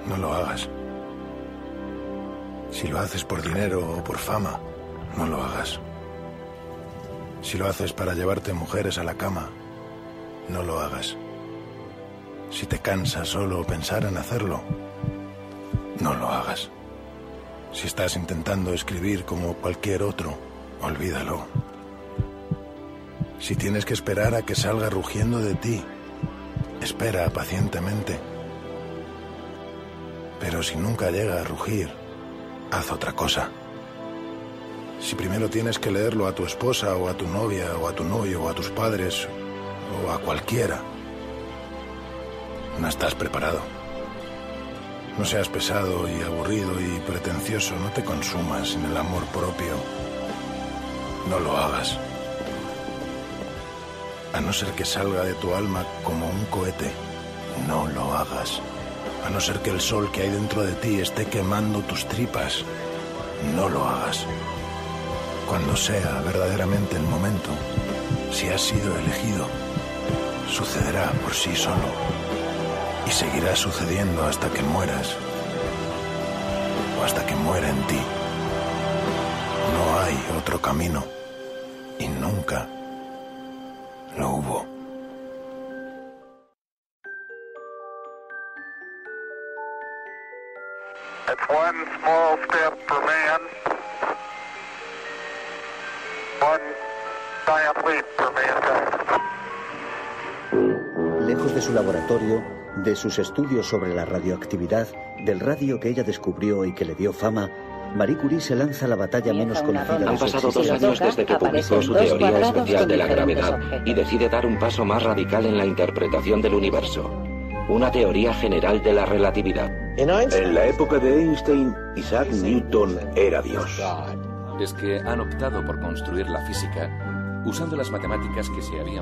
no lo hagas. Si lo haces por dinero o por fama, no lo hagas. Si lo haces para llevarte mujeres a la cama, no lo hagas. Si te cansa solo pensar en hacerlo, no lo hagas. Si estás intentando escribir como cualquier otro, olvídalo. Si tienes que esperar a que salga rugiendo de ti, espera pacientemente. Pero si nunca llega a rugir, haz otra cosa. Si primero tienes que leerlo a tu esposa o a tu novia o a tu novio o a tus padres o a cualquiera, no estás preparado. No seas pesado y aburrido y pretencioso, no te consumas en el amor propio. No lo hagas. A no ser que salga de tu alma como un cohete, no lo hagas. A no ser que el sol que hay dentro de ti esté quemando tus tripas, no lo hagas. Cuando sea verdaderamente el momento, si has sido elegido, sucederá por sí solo. Y seguirá sucediendo hasta que mueras. O hasta que muera en ti. No hay otro camino. Y nunca lo hubo. It's one small step for man. One giant leap for mankind. Lejos de su laboratorio, de sus estudios sobre la radioactividad, del radio que ella descubrió y que le dio fama, Marie Curie se lanza a la batalla menos conocida de Han su pasado 2 existencia. años desde que publicó su teoría especial de la gravedad y decide dar un paso más radical en la interpretación del universo. Una teoría general de la relatividad. En la época de Einstein, Isaac Newton era Dios. Es que han optado por construir la física usando las matemáticas que se habían...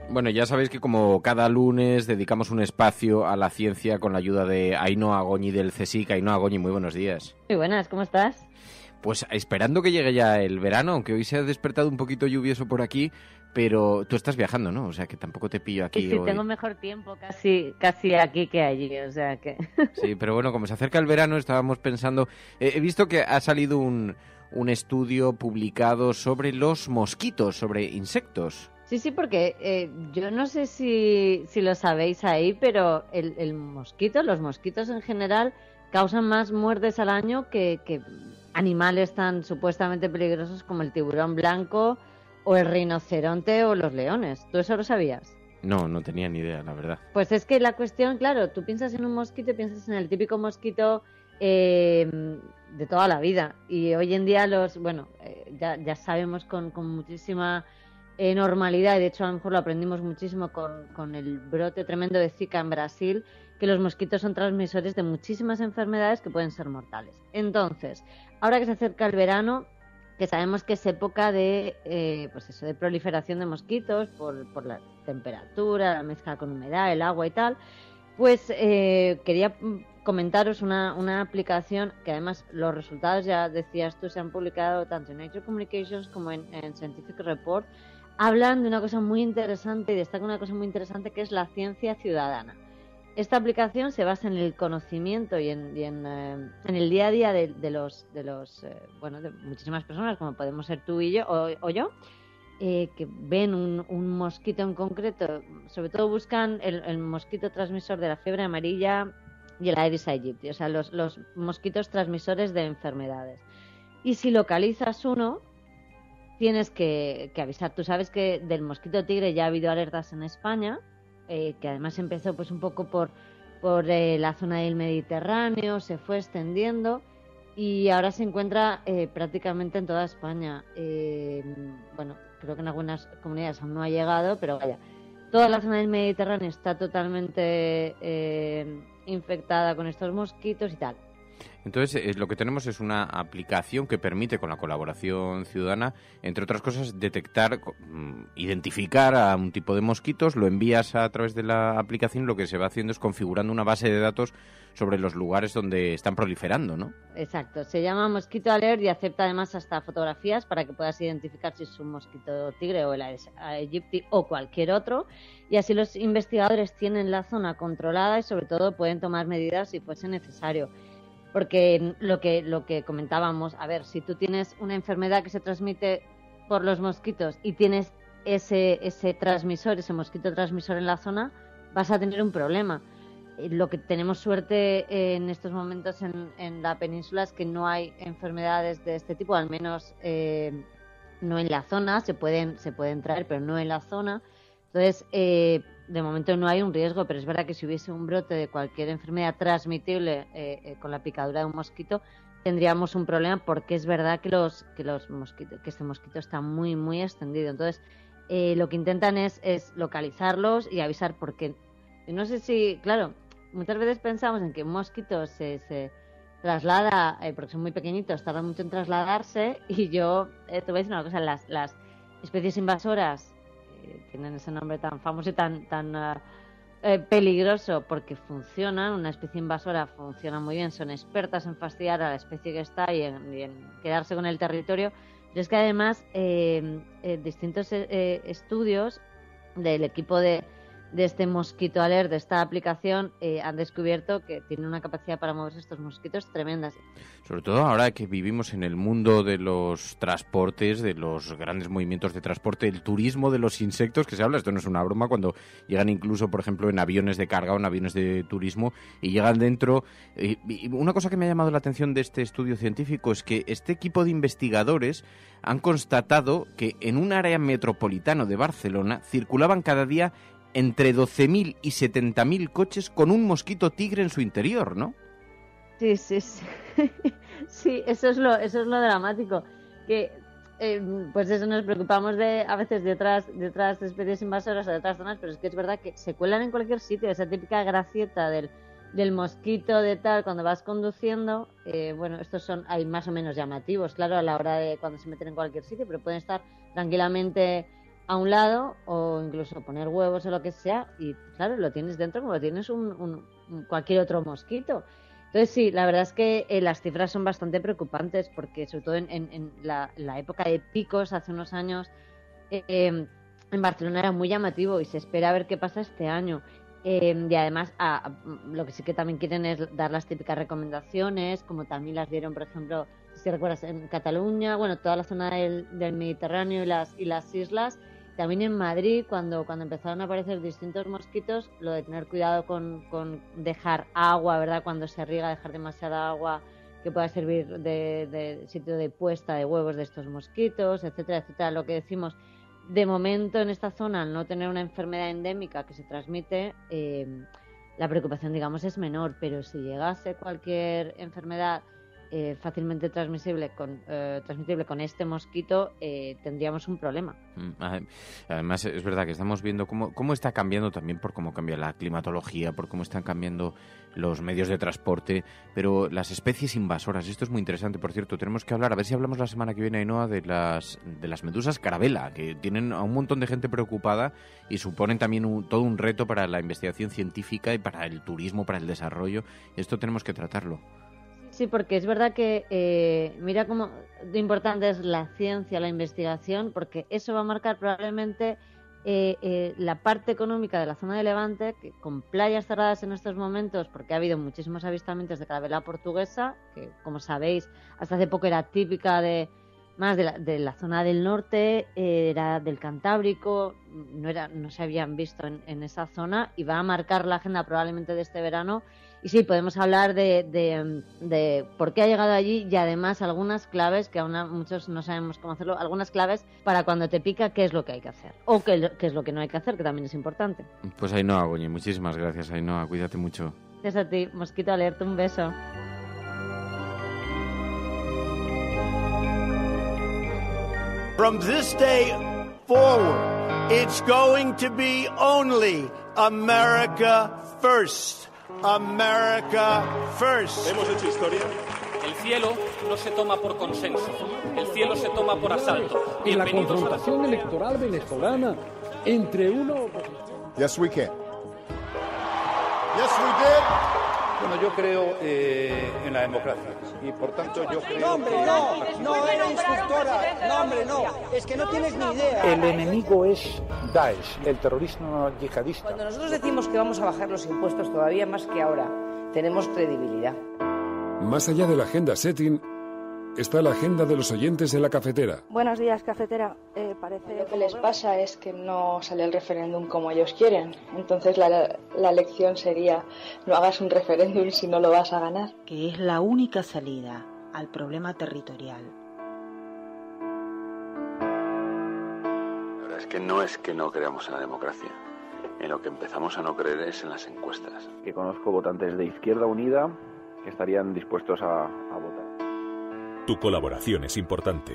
Bueno, ya sabéis que como cada lunes dedicamos un espacio a la ciencia con la ayuda de Ainhoa Goñi del CSIC. Ainhoa Goñi, muy buenos días. Muy buenas, ¿cómo estás? Pues esperando que llegue ya el verano, aunque hoy se ha despertado un poquito lluvioso por aquí, pero tú estás viajando, ¿no? O sea, que tampoco te pillo aquí Sí, hoy. tengo mejor tiempo casi aquí que allí, o sea que... Sí, pero bueno, como se acerca el verano, estábamos pensando... he visto que ha salido un estudio publicado sobre los mosquitos, sobre insectos. Sí, porque yo no sé si lo sabéis ahí, pero los mosquitos en general causan más muertes al año que animales tan supuestamente peligrosos como el tiburón blanco o el rinoceronte o los leones. ¿Tú eso lo sabías? No tenía ni idea, la verdad. Pues es que la cuestión, claro, tú piensas en un mosquito y piensas en el típico mosquito de toda la vida. Y hoy en día ya sabemos con muchísima normalidad, y de hecho a lo mejor lo aprendimos muchísimo con el brote tremendo de Zika en Brasil, que los mosquitos son transmisores de muchísimas enfermedades que pueden ser mortales. Entonces, ahora que se acerca el verano, que sabemos que es época de de proliferación de mosquitos por la temperatura, la mezcla con humedad, el agua y tal, pues quería comentaros una aplicación que además los resultados, ya decías tú, se han publicado tanto en Nature Communications como en Scientific Report. Hablan de una cosa muy interesante y destacan una cosa muy interesante que es la ciencia ciudadana. Esta aplicación se basa en el conocimiento y en el día a día de muchísimas personas, como podemos ser tú y yo o yo, que ven un mosquito en concreto. Sobre todo buscan el mosquito transmisor de la fiebre amarilla y el Aedes aegypti, o sea, los mosquitos transmisores de enfermedades. Y si localizas uno, tienes que avisar. Tú sabes que del mosquito tigre ya ha habido alertas en España, que además empezó pues un poco por la zona del Mediterráneo, se fue extendiendo y ahora se encuentra prácticamente en toda España. Creo que en algunas comunidades aún no ha llegado, pero vaya, toda la zona del Mediterráneo está totalmente infectada con estos mosquitos y tal. Entonces, lo que tenemos es una aplicación que permite, con la colaboración ciudadana, entre otras cosas, detectar, identificar a un tipo de mosquitos, lo envías a través de la aplicación, lo que se va haciendo es configurando una base de datos sobre los lugares donde están proliferando, ¿no? Exacto, se llama Mosquito Alert y acepta además hasta fotografías para que puedas identificar si es un mosquito tigre o el Aedes aegypti o cualquier otro, y así los investigadores tienen la zona controlada y sobre todo pueden tomar medidas si fuese necesario. Porque lo que comentábamos, a ver, si tú tienes una enfermedad que se transmite por los mosquitos y tienes ese transmisor, ese mosquito transmisor en la zona, vas a tener un problema. Lo que tenemos suerte en estos momentos en la península es que no hay enfermedades de este tipo, al menos no en la zona, se pueden traer, pero no en la zona. Entonces, de momento no hay un riesgo, pero es verdad que si hubiese un brote de cualquier enfermedad transmitible con la picadura de un mosquito, tendríamos un problema, porque es verdad que este mosquito está muy, muy extendido. Entonces, lo que intentan es localizarlos y avisar, porque no sé si, claro, muchas veces pensamos en que un mosquito se traslada, porque son muy pequeñitos, tardan mucho en trasladarse, y yo te voy a decir una cosa, las especies invasoras tienen ese nombre tan famoso y tan peligroso porque funcionan. Una especie invasora funciona muy bien, son expertas en fastidiar a la especie que está y en quedarse con el territorio. Pero es que además distintos estudios del equipo de este Mosquito Alert, de esta aplicación, han descubierto que tiene una capacidad para moverse estos mosquitos tremendas. Sobre todo ahora que vivimos en el mundo de los transportes, de los grandes movimientos de transporte, el turismo de los insectos, que se habla, esto no es una broma, cuando llegan incluso, por ejemplo, en aviones de carga o en aviones de turismo y llegan dentro. Y una cosa que me ha llamado la atención de este estudio científico es que este equipo de investigadores han constatado que en un área metropolitana de Barcelona circulaban cada día entre 12.000 y 70.000 coches con un mosquito tigre en su interior, ¿no? Sí. Sí, eso es lo dramático. Que, pues eso, nos preocupamos a veces de otras especies invasoras o de otras zonas, pero es que es verdad que se cuelan en cualquier sitio. Esa típica gracieta del mosquito de tal, cuando vas conduciendo, bueno, estos hay más o menos llamativos, claro, a la hora de cuando se meten en cualquier sitio, pero pueden estar tranquilamente a un lado o incluso poner huevos o lo que sea, y claro, lo tienes dentro como lo tienes cualquier otro mosquito. Entonces sí, la verdad es que las cifras son bastante preocupantes, porque sobre todo en la época de picos hace unos años en Barcelona era muy llamativo, y se espera a ver qué pasa este año. Y además lo que sí que también quieren es dar las típicas recomendaciones, como también las dieron, por ejemplo, si recuerdas, en Cataluña, bueno, toda la zona del Mediterráneo y las islas. También en Madrid, cuando empezaron a aparecer distintos mosquitos, lo de tener cuidado con dejar agua, ¿verdad? Cuando se riega, dejar demasiada agua que pueda servir de sitio de puesta de huevos de estos mosquitos, etcétera, etcétera. Lo que decimos, de momento en esta zona, al no tener una enfermedad endémica que se transmite, la preocupación, digamos, es menor, pero si llegase cualquier enfermedad fácilmente transmitible con este mosquito, tendríamos un problema. Además, es verdad que estamos viendo cómo está cambiando también, por cómo cambia la climatología, por cómo están cambiando los medios de transporte, pero las especies invasoras, esto es muy interesante. Por cierto, tenemos que hablar, a ver si hablamos la semana que viene, Ainhoa, de las medusas carabela, que tienen a un montón de gente preocupada y suponen también todo un reto para la investigación científica y para el turismo, para el desarrollo. Esto tenemos que tratarlo. Sí, porque es verdad que mira cómo de importante es la ciencia, la investigación, porque eso va a marcar probablemente la parte económica de la zona de Levante, que con playas cerradas en estos momentos, porque ha habido muchísimos avistamientos de carabela portuguesa, que como sabéis hasta hace poco era típica de la zona del norte, era del Cantábrico, no se habían visto en esa zona, y va a marcar la agenda probablemente de este verano. Y sí, podemos hablar de por qué ha llegado allí, y además algunas claves, que aún muchos no sabemos cómo hacerlo, algunas claves para cuando te pica, qué es lo que hay que hacer, o qué es lo que no hay que hacer, que también es importante. Pues Ainhoa Goñi, muchísimas gracias, Ainhoa, cuídate mucho. Gracias a ti, Mosquito Alert, un beso. From this day forward, it's going to be only America first. America first. Hemos hecho historia. El cielo no se toma por consenso, el cielo se toma por asalto. Y la confrontación electoral venezolana entre uno... Yes, we can. Yes, we did. Bueno, yo creo en la democracia y por tanto yo creo no, hombre, no eres instructora, no, hombre, no, es que no tienes ni idea. El enemigo es Daesh, el terrorismo yihadista. Cuando nosotros decimos que vamos a bajar los impuestos todavía más que ahora, tenemos credibilidad. Más allá de la agenda setting, está la agenda de los oyentes en la cafetera. Buenos días, cafetera. Parece lo que les pasa es que no sale el referéndum como ellos quieren. Entonces la lección sería: no hagas un referéndum si no lo vas a ganar. Que es la única salida al problema territorial. La verdad es que no creamos en la democracia. En lo que empezamos a no creer es en las encuestas. Que conozco votantes de Izquierda Unida que estarían dispuestos a votar. Tu colaboración es importante.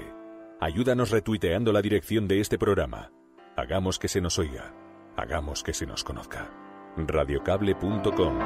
Ayúdanos retuiteando la dirección de este programa. Hagamos que se nos oiga. Hagamos que se nos conozca. Radiocable.com.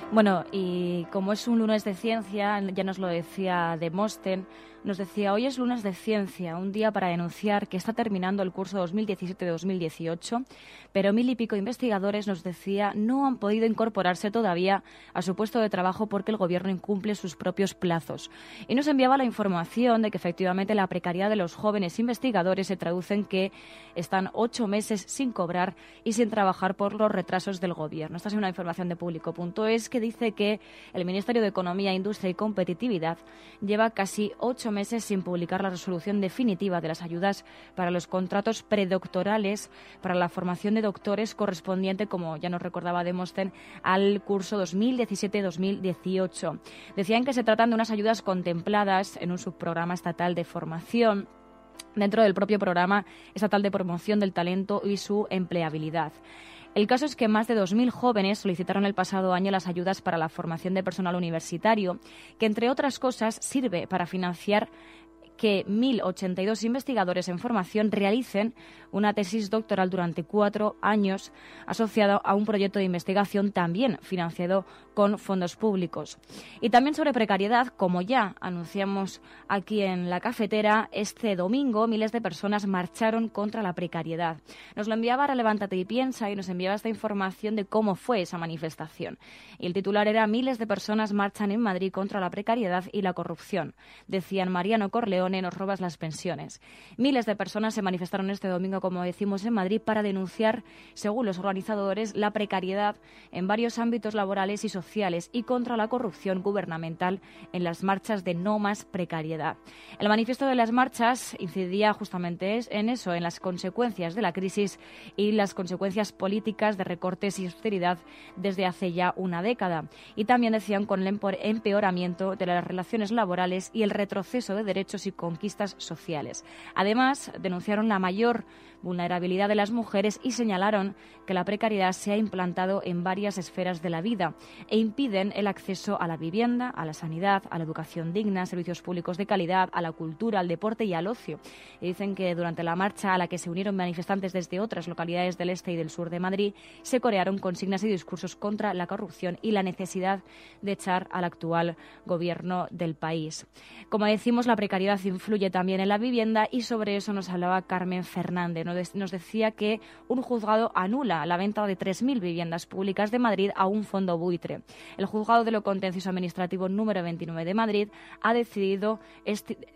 Bueno, y como es un lunes de ciencia, ya nos lo decía Demóstenes, nos decía: hoy es lunes de ciencia, un día para denunciar que está terminando el curso 2017-2018, pero 1000 y pico investigadores, nos decía, no han podido incorporarse todavía a su puesto de trabajo porque el gobierno incumple sus propios plazos. Y nos enviaba la información de que efectivamente la precariedad de los jóvenes investigadores se traduce en que están 8 meses sin cobrar y sin trabajar por los retrasos del gobierno. Esta es una información de Público.es que dice que el Ministerio de Economía, Industria y Competitividad lleva casi 8 meses sin publicar la resolución definitiva de las ayudas para los contratos predoctorales para la formación de doctores correspondiente, como ya nos recordaba Demóstenes, al curso 2017-2018. Decían que se tratan de unas ayudas contempladas en un subprograma estatal de formación dentro del propio programa estatal de promoción del talento y su empleabilidad. El caso es que más de 2.000 jóvenes solicitaron el pasado año las ayudas para la formación de personal universitario, que entre otras cosas sirve para financiar que 1.082 investigadores en formación realicen una tesis doctoral durante 4 años asociada a un proyecto de investigación también financiado con fondos públicos. Y también sobre precariedad, como ya anunciamos aquí en la cafetera, este domingo miles de personas marcharon contra la precariedad. Nos lo enviaba Levántate y Piensa y nos enviaba esta información de cómo fue esa manifestación. Y el titular era: miles de personas marchan en Madrid contra la precariedad y la corrupción. Decían: Mariano Corleone, nos robas las pensiones. Miles de personas se manifestaron este domingo, como decimos, en Madrid para denunciar, según los organizadores, la precariedad en varios ámbitos laborales y sociales y contra la corrupción gubernamental en las marchas de No Más Precariedad. El manifiesto de las marchas incidía justamente en eso, en las consecuencias de la crisis y las consecuencias políticas de recortes y austeridad desde hace ya una década. Y también decían con el empeoramiento de las relaciones laborales y el retroceso de derechos y conquistas sociales. Además, denunciaron la mayor vulnerabilidad de las mujeres y señalaron que la precariedad se ha implantado en varias esferas de la vida e impiden el acceso a la vivienda, a la sanidad, a la educación digna, servicios públicos de calidad, a la cultura, al deporte y al ocio. Y dicen que durante la marcha, a la que se unieron manifestantes desde otras localidades del este y del sur de Madrid, se corearon consignas y discursos contra la corrupción y la necesidad de echar al actual gobierno del país. Como decimos, la precariedad influye también en la vivienda y sobre eso nos hablaba Carmen Fernández. Nos decía que un juzgado anula la venta de 3.000 viviendas públicas de Madrid a un fondo buitre. El juzgado de lo contencioso administrativo número 29 de Madrid ha decidido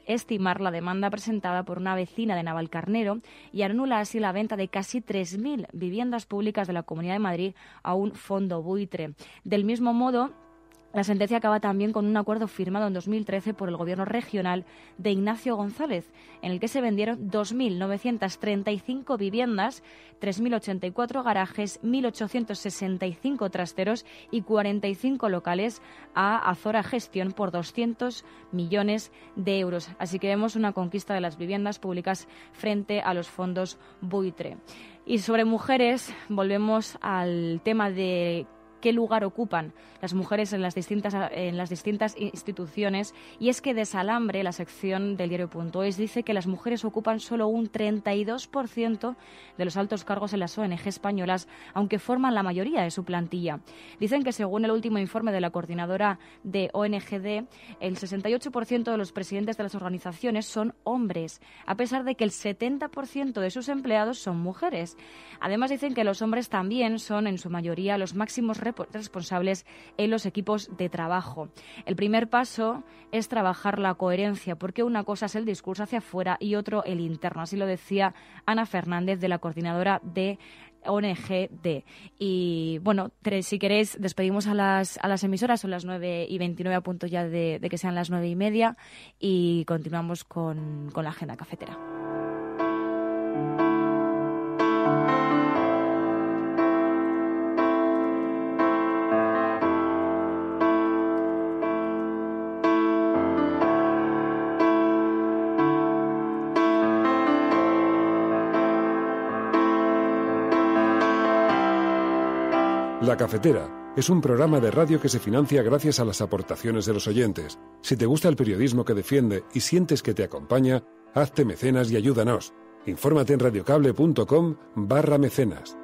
estimar la demanda presentada por una vecina de Navalcarnero y anula así la venta de casi 3.000 viviendas públicas de la Comunidad de Madrid a un fondo buitre. Del mismo modo, la sentencia acaba también con un acuerdo firmado en 2013 por el Gobierno regional de Ignacio González, en el que se vendieron 2.935 viviendas, 3.084 garajes, 1.865 trasteros y 45 locales a Azora Gestión por 200 millones de euros. Así que vemos una conquista de las viviendas públicas frente a los fondos buitre. Y sobre mujeres, volvemos al tema de qué lugar ocupan las mujeres en las distintas instituciones, y es que Desalambre, la sección del diario.es, dice que las mujeres ocupan solo un 32% de los altos cargos en las ONG españolas, aunque forman la mayoría de su plantilla. Dicen que según el último informe de la coordinadora de ONGD, el 68% de los presidentes de las organizaciones son hombres, a pesar de que el 70% de sus empleados son mujeres. Además dicen que los hombres también son en su mayoría los máximos responsables responsables en los equipos de trabajo. El primer paso es trabajar la coherencia, porque una cosa es el discurso hacia afuera y otro el interno. Así lo decía Ana Fernández, de la coordinadora de ONGD. Y bueno, si queréis, despedimos a las emisoras, son las 9:29, a punto ya de que sean las 9:30, y continuamos con la agenda cafetera. La Cafetera es un programa de radio que se financia gracias a las aportaciones de los oyentes. Si te gusta el periodismo que defiende y sientes que te acompaña, hazte mecenas y ayúdanos. Infórmate en radiocable.com/mecenas.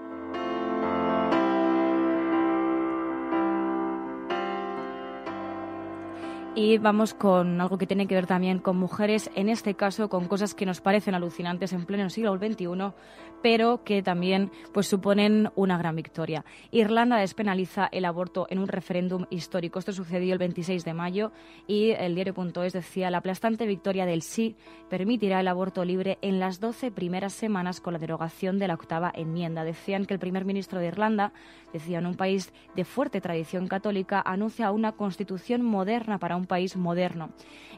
Y vamos con algo que tiene que ver también con mujeres, en este caso con cosas que nos parecen alucinantes en pleno siglo XXI, pero que también pues suponen una gran victoria. Irlanda despenaliza el aborto en un referéndum histórico. Esto sucedió el 26 de mayo y el diario.es decía: la aplastante victoria del sí permitirá el aborto libre en las 12 primeras semanas con la derogación de la 8ª enmienda. Decían que el primer ministro de Irlanda, en un país de fuerte tradición católica, anuncia una constitución moderna para un país moderno.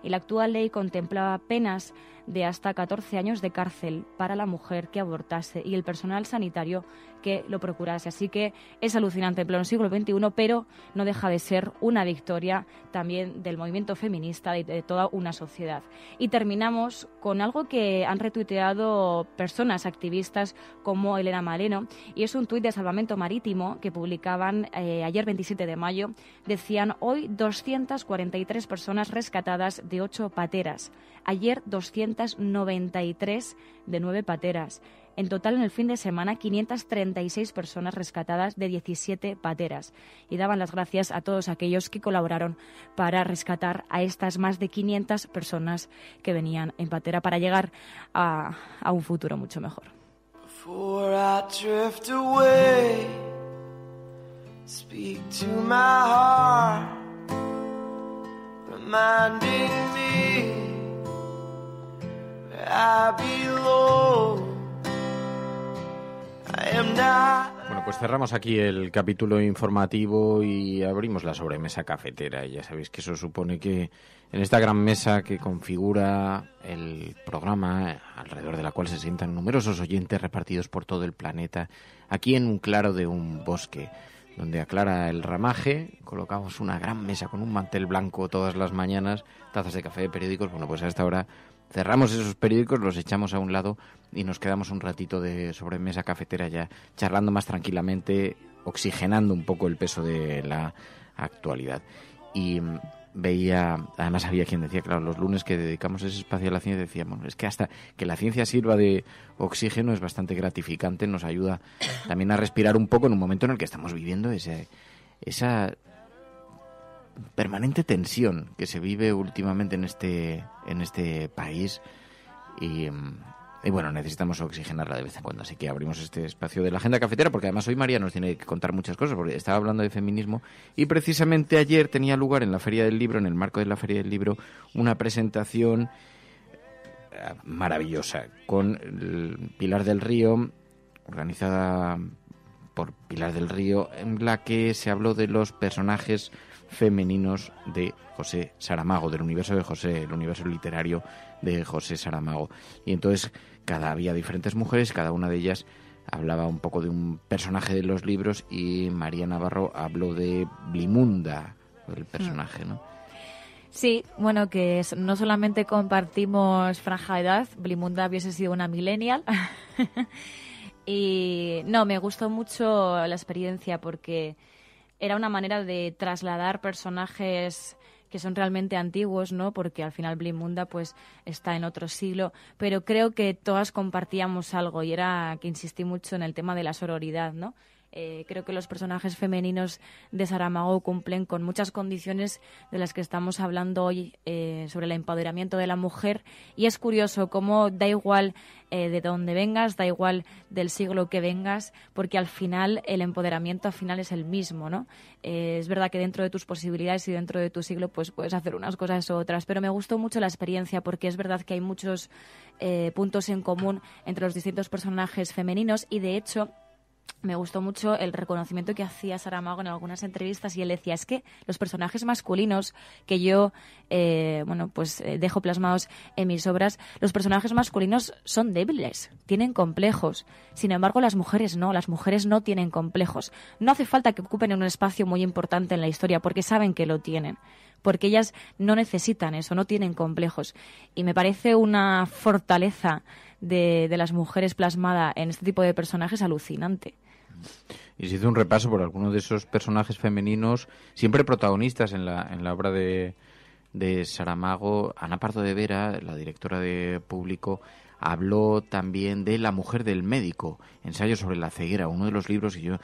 Y la actual ley contemplaba penas de hasta 14 años de cárcel para la mujer que abortase y el personal sanitario que lo procurase. Así que es alucinante en pleno siglo XXI, pero no deja de ser una victoria también del movimiento feminista y de toda una sociedad. Y terminamos con algo que han retuiteado personas activistas como Elena Maleno, y es un tuit de Salvamento Marítimo que publicaban ayer 27 de mayo. Decían: hoy 243 personas rescatadas de 8 pateras. Ayer 293 de 9 pateras. En total, en el fin de semana, 536 personas rescatadas de 17 pateras. Y daban las gracias a todos aquellos que colaboraron para rescatar a estas más de 500 personas que venían en patera para llegar a un futuro mucho mejor. Before I drift away, speak to my heart, reminding me where I belong. Bueno, pues cerramos aquí el capítulo informativo y abrimos la sobremesa cafetera. Y ya sabéis que eso supone que en esta gran mesa que configura el programa, alrededor de la cual se sientan numerosos oyentes repartidos por todo el planeta, aquí en un claro de un bosque, donde aclara el ramaje, colocamos una gran mesa con un mantel blanco todas las mañanas, tazas de café, periódicos. Bueno, pues a esta hora cerramos esos periódicos, los echamos a un lado y nos quedamos un ratito de sobremesa cafetera ya charlando más tranquilamente, oxigenando un poco el peso de la actualidad. Y además había quien decía, claro, los lunes que dedicamos ese espacio a la ciencia, decíamos, es que hasta que la ciencia sirva de oxígeno es bastante gratificante, nos ayuda también a respirar un poco en un momento en el que estamos viviendo esa permanente tensión que se vive últimamente en este país y bueno, necesitamos oxigenarla de vez en cuando, así que abrimos este espacio de la agenda cafetera, porque además hoy María nos tiene que contar muchas cosas, porque estaba hablando de feminismo y precisamente ayer tenía lugar en la Feria del Libro, en el marco de la Feria del Libro, una presentación maravillosa con Pilar del Río, organizada por Pilar del Río, en la que se habló de los personajes femeninos de José Saramago, del universo de José, el universo literario de José Saramago. Y entonces había diferentes mujeres, cada una de ellas hablaba un poco de un personaje de los libros, y María Navarro habló de Blimunda, el personaje, ¿no? Sí, bueno, que no solamente compartimos franja de edad, Blimunda hubiese sido una millennial. Y no, me gustó mucho la experiencia porque era una manera de trasladar personajes que son realmente antiguos, ¿no? Porque al final Blimunda pues está en otro siglo, pero creo que todas compartíamos algo, y era que insistí mucho en el tema de la sororidad, ¿no? Creo que los personajes femeninos de Saramago cumplen con muchas condiciones de las que estamos hablando hoy sobre el empoderamiento de la mujer, y es curioso cómo da igual de dónde vengas, da igual del siglo que vengas, porque al final el empoderamiento al final es el mismo, ¿no? Es verdad que dentro de tus posibilidades y dentro de tu siglo pues puedes hacer unas cosas u otras, pero me gustó mucho la experiencia porque es verdad que hay muchos puntos en común entre los distintos personajes femeninos, y de hecho me gustó mucho el reconocimiento que hacía Saramago en algunas entrevistas, y él decía, es que los personajes masculinos que yo dejo plasmados en mis obras, los personajes masculinos son débiles, tienen complejos. Sin embargo, las mujeres no tienen complejos. No hace falta que ocupen un espacio muy importante en la historia porque saben que lo tienen, porque ellas no necesitan eso, no tienen complejos. Y me parece una fortaleza de las mujeres plasmada en este tipo de personajes alucinante. Y se hizo un repaso por algunos de esos personajes femeninos, siempre protagonistas en la obra de Saramago. Ana Pardo de Vera, la directora de Público, habló también de La mujer del médico, ensayo sobre la ceguera, uno de los libros que yo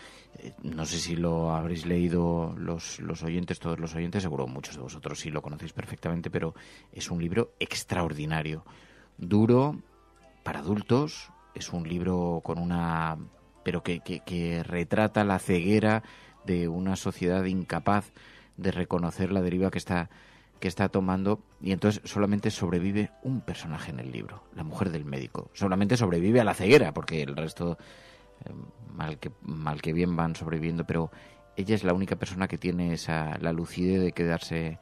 no sé si lo habréis leído los oyentes, todos los oyentes, seguro muchos de vosotros sí lo conocéis perfectamente, pero es un libro extraordinario, duro, para adultos, es un libro con pero que retrata la ceguera de una sociedad incapaz de reconocer la deriva que está tomando, y entonces solamente sobrevive un personaje en el libro, la mujer del médico. Solamente sobrevive a la ceguera, porque el resto, mal que bien van sobreviviendo, pero ella es la única persona que tiene la lucidez de quedarse.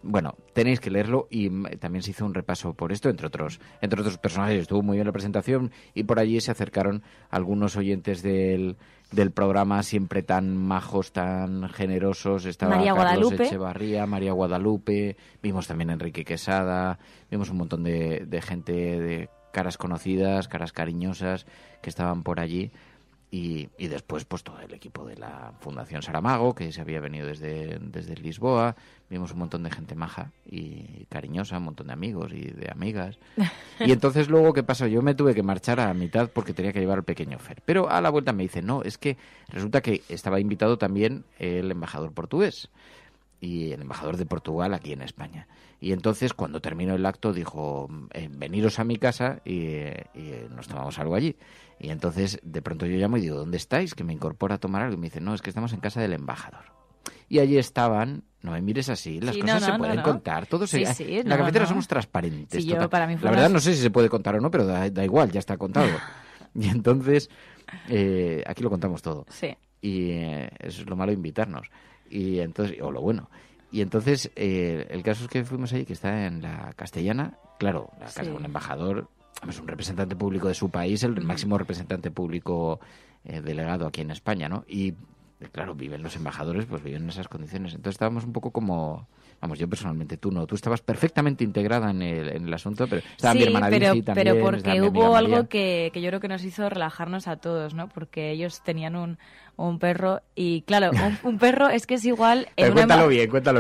Bueno, tenéis que leerlo, y también se hizo un repaso por esto, entre otros personajes. Estuvo muy bien la presentación, y por allí se acercaron algunos oyentes del programa, siempre tan majos, tan generosos. Estaba María Carlos Guadalupe. Echevarría, María Guadalupe, vimos también a Enrique Quesada, vimos un montón de gente, de caras conocidas, caras cariñosas que estaban por allí. Y después pues todo el equipo de la Fundación Saramago, que se había venido desde Lisboa. Vimos un montón de gente maja y cariñosa, un montón de amigos y de amigas. Y entonces luego, ¿qué pasó? Yo me tuve que marchar a mitad porque tenía que llevar al pequeño Fer. Pero a la vuelta me dice, no, es que resulta que estaba invitado también el embajador portugués y el embajador de Portugal aquí en España. Y entonces, cuando terminó el acto, dijo, veniros a mi casa y nos tomamos algo allí. Y entonces, de pronto yo llamo y digo, ¿dónde estáis? Que me incorpora a tomar algo. Y me dice, no, es que estamos en casa del embajador. Y allí estaban, no me mires así, las cosas se pueden contar. Todo en la cafetera somos transparentes. Sí, para mí la verdad no sé si se puede contar o no, pero da igual, ya está contado. Y entonces, aquí lo contamos todo. Sí. Y eso es lo malo de invitarnos. Y entonces, o lo bueno. Y entonces, el caso es que fuimos allí, que está en la Castellana. Claro, la casa de un embajador, es un representante público de su país, el máximo representante público delegado aquí en España, ¿no? Y, claro, viven los embajadores, pues viven en esas condiciones. Entonces estábamos un poco como... Vamos, yo personalmente, tú no. Tú estabas perfectamente integrada en el asunto, pero estaba mi hermana Virgi también. Pero porque hubo algo que yo creo que nos hizo relajarnos a todos, ¿no? Porque ellos tenían un perro y, claro, un perro es que es igual... Cuéntalo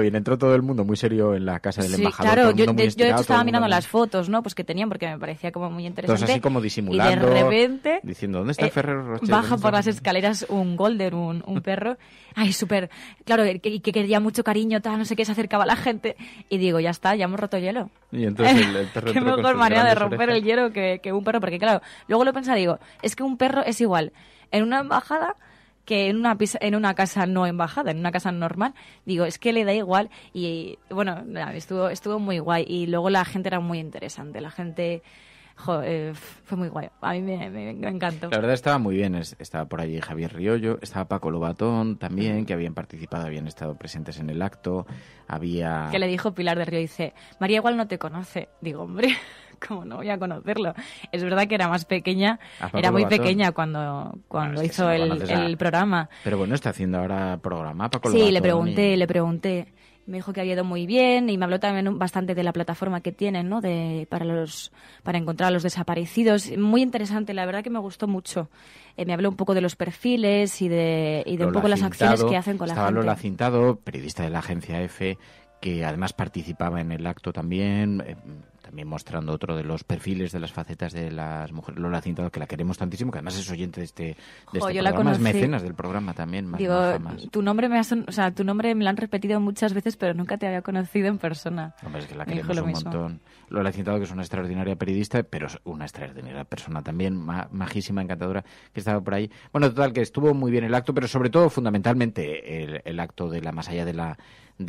bien. Entró todo el mundo muy serio en la casa del embajador. Claro, yo de hecho estaba mirando las fotos, ¿no? Pues que tenían, porque me parecía como muy interesante. Todos así como disimulando. Y de repente... Diciendo, ¿dónde está Ferrero Rocher? Baja por las escaleras un golden, un perro. Ay, súper... Claro, que quería mucho cariño, tal, no sé qué, se acercaba a la gente. Y digo, ya está, ya hemos roto hielo. Y entonces el perro qué mejor manera de romper el hielo que un perro. Porque claro, luego lo pensaba, digo, es que un perro es igual en una embajada que en una casa no embajada, en una casa normal. Digo, es que le da igual. Y bueno, estuvo muy guay. Y luego la gente era muy interesante. La gente... fue muy guay. A mí me encantó. La verdad estaba muy bien. Estaba por allí Javier Riollo, estaba Paco Lobatón también, que habían participado, habían estado presentes en el acto. Había... Que le dijo Pilar de Río, dice, María igual no te conoce. Digo, hombre, ¿cómo no voy a conocerlo? Es verdad que era más pequeña, era muy pequeña cuando hizo el programa. Pero bueno, está haciendo ahora programa Paco Lobatón. Sí, le pregunté. Me dijo que había ido muy bien y me habló también bastante de la plataforma que tienen, ¿no? Para encontrar a los desaparecidos. Muy interesante, la verdad que me gustó mucho. Me habló un poco de los perfiles y de un poco las acciones que hacen con la gente. Estaba Lola Cintado, periodista de la agencia EFE, que además participaba en el acto también también mostrando otro de los perfiles de las facetas de las mujeres, Lola Cintado, que la queremos tantísimo, que además es oyente de este programa, es mecenas del programa también. Digo, tu nombre tu nombre me lo han repetido muchas veces, pero nunca te había conocido en persona. Hombre, es que la queremos un montón. Lola Cintado, que es una extraordinaria periodista, pero es una extraordinaria persona también, majísima, encantadora, que estaba por ahí. Bueno, total, que estuvo muy bien el acto, pero sobre todo, fundamentalmente, el acto de la más allá de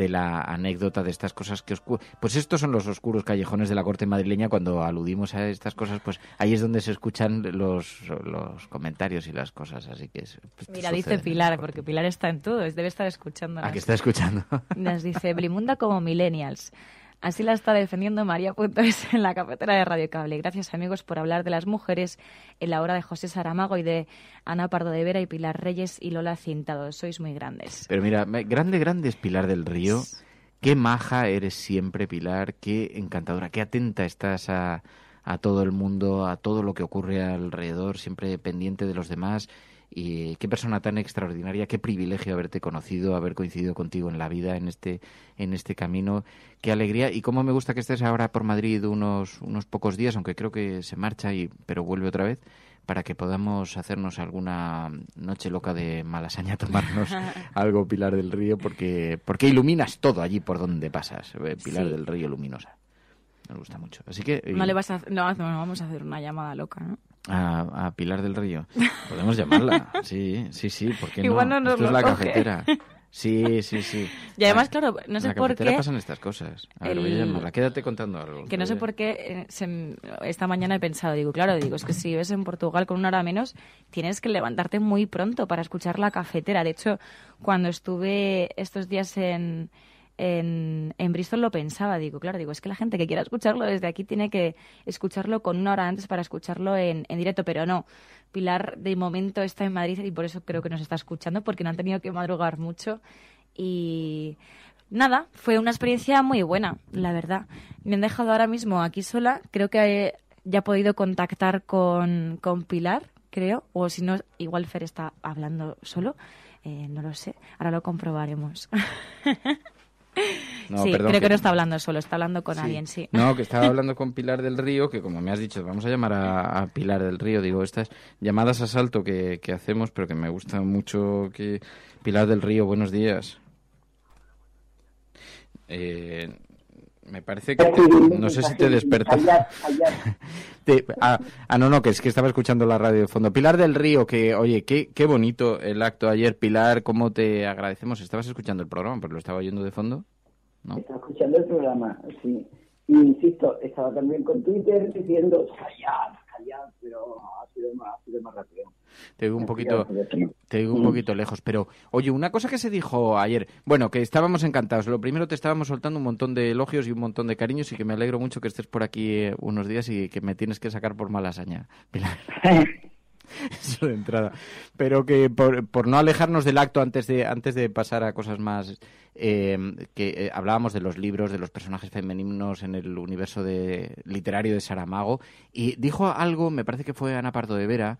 la anécdota de estas cosas que pues estos son los oscuros callejones de la corte madrileña. Cuando aludimos a estas cosas, pues ahí es donde se escuchan los comentarios y las cosas, así que mira, dice Pilar, porque Pilar está en todo, debe estar escuchándonos. ¿A qué está escuchando? Nos dice Blimunda como millennials. Así la está defendiendo María.es en la cafetera de Radio Cable. Gracias, amigos, por hablar de las mujeres en la obra de José Saramago y de Ana Pardo de Vera y Pilar Reyes y Lola Cintado. Sois muy grandes. Pero mira, grande es Pilar del Río. Qué maja eres siempre, Pilar. Qué encantadora, qué atenta estás a todo el mundo, a todo lo que ocurre alrededor, siempre pendiente de los demás. Y qué persona tan extraordinaria, qué privilegio haberte conocido, haber coincidido contigo en la vida, en este camino. Qué alegría. Y cómo me gusta que estés ahora por Madrid unos pocos días, aunque creo que se marcha, pero vuelve otra vez, para que podamos hacernos alguna noche loca de Malasaña, tomarnos algo, Pilar del Río, porque iluminas todo allí por donde pasas, Pilar del Río luminosa. Me gusta mucho. Así que no vamos a hacer una llamada loca, ¿no? A Pilar del Río. Podemos llamarla. Sí, ¿por qué no? Igual no Esto es la cafetera. Sí. Y además, claro, no sé por qué... En la cafetera pasan estas cosas. A ver, voy a llamarla. Quédate contando algo. Que no sé por qué esta mañana he pensado, es que si vives en Portugal con una hora menos, tienes que levantarte muy pronto para escuchar la cafetera. De hecho, cuando estuve estos días en Bristol lo pensaba, es que la gente que quiera escucharlo desde aquí tiene que escucharlo con una hora antes para escucharlo en directo, pero no. Pilar de momento está en Madrid y por eso creo que nos está escuchando, porque no han tenido que madrugar mucho y nada, fue una experiencia muy buena, la verdad. Me han dejado ahora mismo aquí sola, creo que ya he podido contactar con Pilar, creo, o si no, igual Fer está hablando solo, no lo sé, ahora lo comprobaremos. No, sí, perdón, creo que no está hablando solo, está hablando con alguien, sí. No, que estaba hablando con Pilar del Río, que como me has dicho, vamos a llamar a Pilar del Río. Digo, estas llamadas a salto que hacemos, pero que me gusta mucho que... Pilar del Río, buenos días. Me parece que... no sé si te despertas. No, que es que estaba escuchando la radio de fondo. Pilar del Río, que, oye, qué bonito el acto ayer. Pilar, ¿cómo te agradecemos? ¿Estabas escuchando el programa? Porque lo estaba oyendo de fondo, ¿no? Estaba escuchando el programa, sí. Y insisto, estaba también con Twitter diciendo, callad, pero ha sido más rápido. Te digo un poquito lejos, pero oye, una cosa que se dijo ayer, bueno, que estábamos encantados. Lo primero, te estábamos soltando un montón de elogios y un montón de cariños y que me alegro mucho que estés por aquí unos días y que me tienes que sacar por Malasaña, Pilar. Eso de entrada. Pero que por no alejarnos del acto antes de pasar a cosas más hablábamos de los libros, de los personajes femeninos en el universo literario de Saramago, y dijo algo, me parece que fue Ana Pardo de Vera,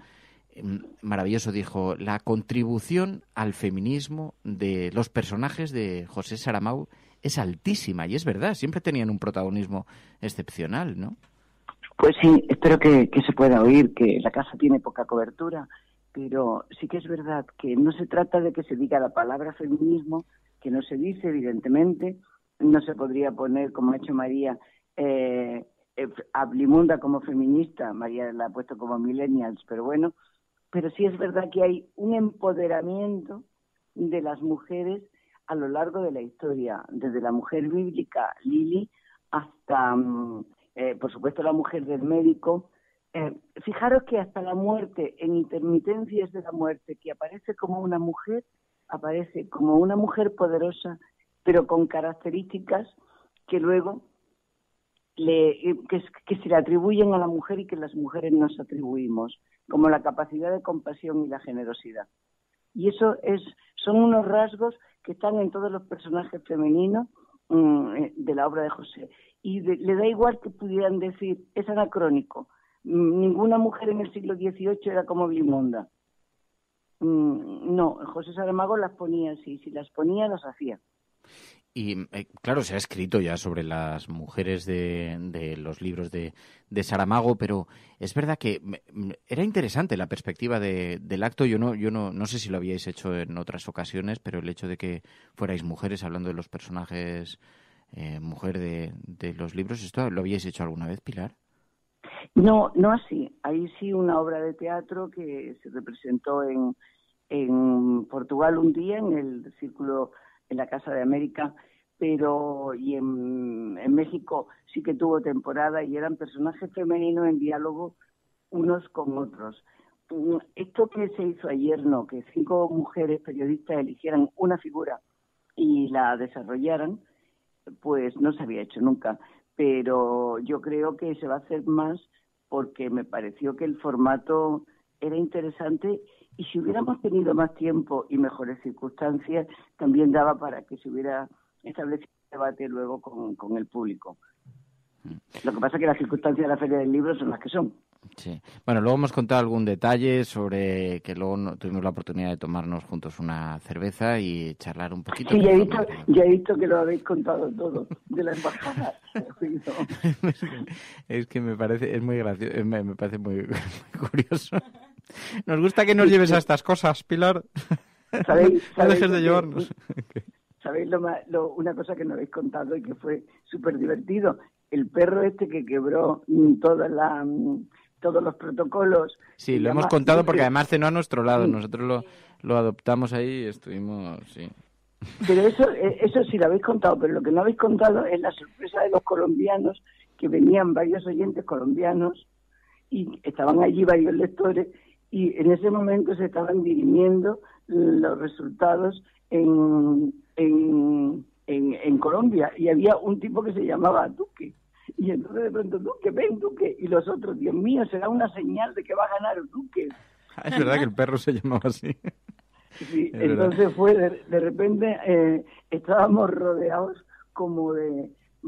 maravilloso, dijo: la contribución al feminismo de los personajes de José Saramago es altísima, y es verdad, siempre tenían un protagonismo excepcional, ¿no? Pues sí, espero que se pueda oír, que la casa tiene poca cobertura, pero sí que es verdad que no se trata de que se diga la palabra feminismo, que no se dice, evidentemente, no se podría poner, como ha hecho María, a Blimunda como feminista, María la ha puesto como millennials, pero bueno, pero sí es verdad que hay un empoderamiento de las mujeres a lo largo de la historia, desde la mujer bíblica, Lili, hasta... por supuesto la mujer del médico. Fijaros que hasta la muerte, en Intermitencias de la muerte, que aparece como una mujer poderosa, pero con características que luego que se le atribuyen a la mujer y que las mujeres nos atribuimos, como la capacidad de compasión y la generosidad. Y eso son unos rasgos que están en todos los personajes femeninos de la obra de José. Y le da igual que pudieran decir, es anacrónico, ninguna mujer en el siglo XVIII era como Blimunda. No, José Saramago las ponía así, si las ponía, las hacía. Y claro, se ha escrito ya sobre las mujeres de los libros de Saramago, pero es verdad que era interesante la perspectiva del acto. Yo no sé si lo habíais hecho en otras ocasiones, pero el hecho de que fuerais mujeres hablando de los personajes mujer de los libros, ¿esto lo habíais hecho alguna vez, Pilar? No así. Hay sí una obra de teatro que se representó en Portugal un día, en el Círculo, en la Casa de América, y en México sí que tuvo temporada y eran personajes femeninos en diálogo unos con otros. Esto que se hizo ayer, no, que 5 mujeres periodistas eligieran una figura y la desarrollaran, pues no se había hecho nunca. Pero yo creo que se va a hacer más porque me pareció que el formato era interesante y si hubiéramos tenido más tiempo y mejores circunstancias, también daba para que se hubiera establecido un debate luego con el público. Lo que pasa es que las circunstancias de la Feria del Libro son las que son. Sí. Bueno, luego hemos contado algún detalle sobre que luego tuvimos la oportunidad de tomarnos juntos una cerveza y charlar un poquito. Sí, ya he visto que lo habéis contado todo de la embajada. Es que me parece, es muy gracioso, me parece muy curioso. Nos gusta que nos lleves a estas cosas, Pilar. No dejes de llevarnos. ¿Sabéis una cosa que no habéis contado y que fue súper divertido? El perro este que quebró todos los protocolos. Sí, lo hemos contado porque además cenó a nuestro lado. Nosotros lo adoptamos ahí y estuvimos, sí. Pero eso sí lo habéis contado, pero lo que no habéis contado es la sorpresa de los colombianos, que venían varios oyentes colombianos y estaban allí varios lectores y en ese momento se estaban dirimiendo los resultados en Colombia y había un tipo que se llamaba Duque. Y entonces de pronto, Duque, ven Duque, y los otros, Dios mío, será una señal de que va a ganar Duque. Es verdad que el perro se llamaba así. Sí, entonces fue, de repente estábamos rodeados como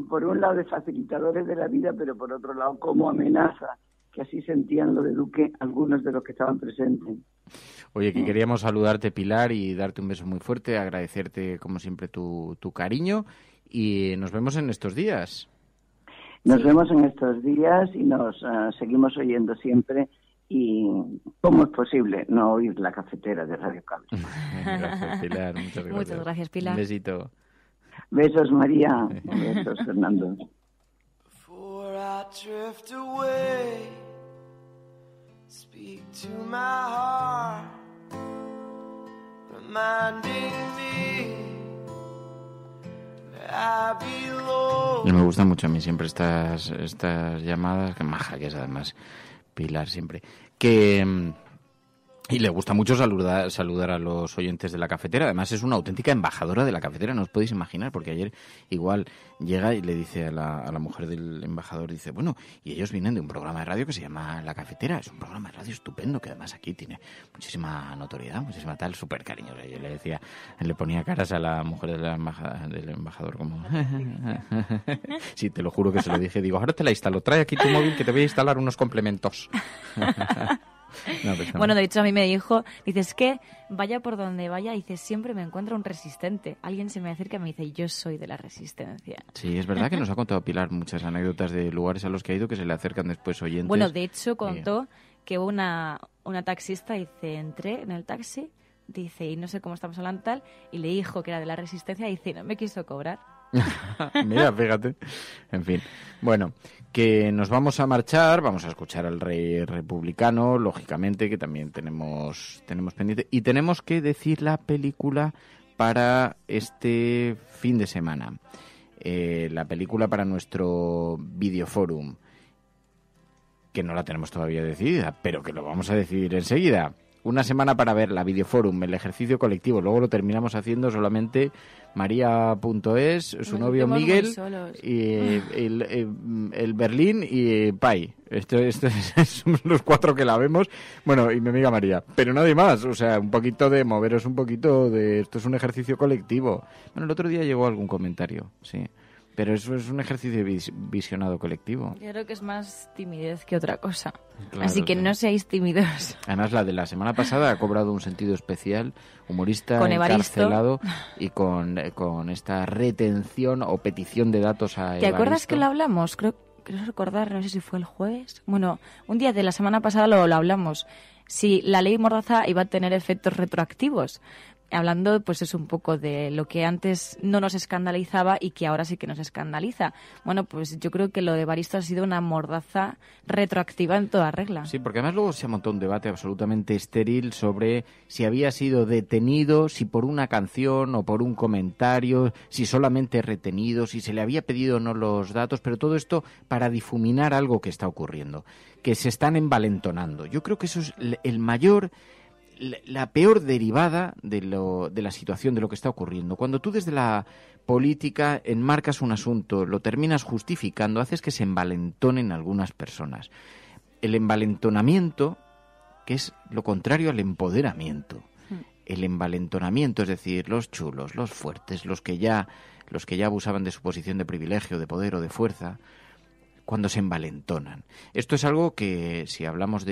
por un lado de facilitadores de la vida, pero por otro lado como amenaza, que así sentían lo de Duque algunos de los que estaban presentes. Oye, que queríamos saludarte, Pilar, y darte un beso muy fuerte, agradecerte como siempre tu cariño y nos vemos en estos días. Nos vemos en estos días y nos seguimos oyendo siempre y cómo es posible no oír la cafetera de Radio Cable. Gracias, Pilar. Muchas gracias, Pilar. Un besito. Besos, María. Besos, Fernando. Before I drift away, speak to my heart, reminding me that I belong. Y me gustan mucho a mí siempre estas llamadas, que maja que es además Pilar siempre, y le gusta mucho saludar a los oyentes de la cafetera. Además es una auténtica embajadora de la cafetera, no os podéis imaginar, porque ayer igual llega y le dice a la mujer del embajador, dice, bueno, y ellos vienen de un programa de radio que se llama La Cafetera, es un programa de radio estupendo, que además aquí tiene muchísima notoriedad, muchísima tal, súper cariñosa. Yo le decía, le ponía caras a la mujer del embajador como... Sí, te lo juro que se lo dije, digo, ahora te la instalo, trae aquí tu móvil que te voy a instalar unos complementos. No, bueno, de hecho a mí me dijo, dices que vaya por donde vaya, dice, siempre me encuentro un resistente. Alguien se me acerca y me dice, yo soy de la resistencia. Sí, es verdad que nos ha contado Pilar muchas anécdotas de lugares a los que ha ido que se le acercan después oyentes. Bueno, de hecho contó que una taxista, dice, entré en el taxi, dice, y no sé cómo estamos hablando tal, y le dijo que era de la resistencia, y dice, no me quiso cobrar. Mira, fíjate. En fin. Bueno, que nos vamos a marchar, vamos a escuchar al rey republicano, lógicamente, que también tenemos pendiente. Y tenemos que decir la película para este fin de semana. La película para nuestro videoforum, que no la tenemos todavía decidida, pero que lo vamos a decidir enseguida. Una semana para ver la videoforum, el ejercicio colectivo. Luego lo terminamos haciendo solamente María.es, su novio Miguel, y el Berlín y Pai. Somos los 4 que la vemos. Bueno, y mi amiga María. Pero nadie más. O sea, un poquito de moveros un poquito de... Esto es un ejercicio colectivo. Bueno, el otro día llegó algún comentario, sí. Pero eso es un ejercicio de visionado colectivo. Yo creo que es más timidez que otra cosa. Claro, Así que no seáis tímidos. Además, la de la semana pasada ha cobrado un sentido especial, humorista con encarcelado y con esta retención o petición de datos a ¿Te acuerdas que lo hablamos? Creo recordar, no sé si fue el jueves. Bueno, un día de la semana pasada lo hablamos. Si la ley Mordaza iba a tener efectos retroactivos. Hablando, pues es un poco de lo que antes no nos escandalizaba y que ahora sí que nos escandaliza. Bueno, pues yo creo que lo de Evaristo ha sido una mordaza retroactiva en toda regla. Sí, porque además luego se ha montado un debate absolutamente estéril sobre si había sido detenido, si por una canción o por un comentario, si solamente retenido, si se le había pedido o no los datos, pero todo esto para difuminar algo que está ocurriendo, que se están envalentonando. Yo creo que eso es la peor derivada de la situación, de lo que está ocurriendo. Cuando tú desde la política enmarcas un asunto, lo terminas justificando, haces que se envalentonen algunas personas. El envalentonamiento, que es lo contrario al empoderamiento. El envalentonamiento, es decir, los chulos, los fuertes, los que ya abusaban de su posición de privilegio, de poder o de fuerza, cuando se envalentonan. Esto es algo que, si hablamos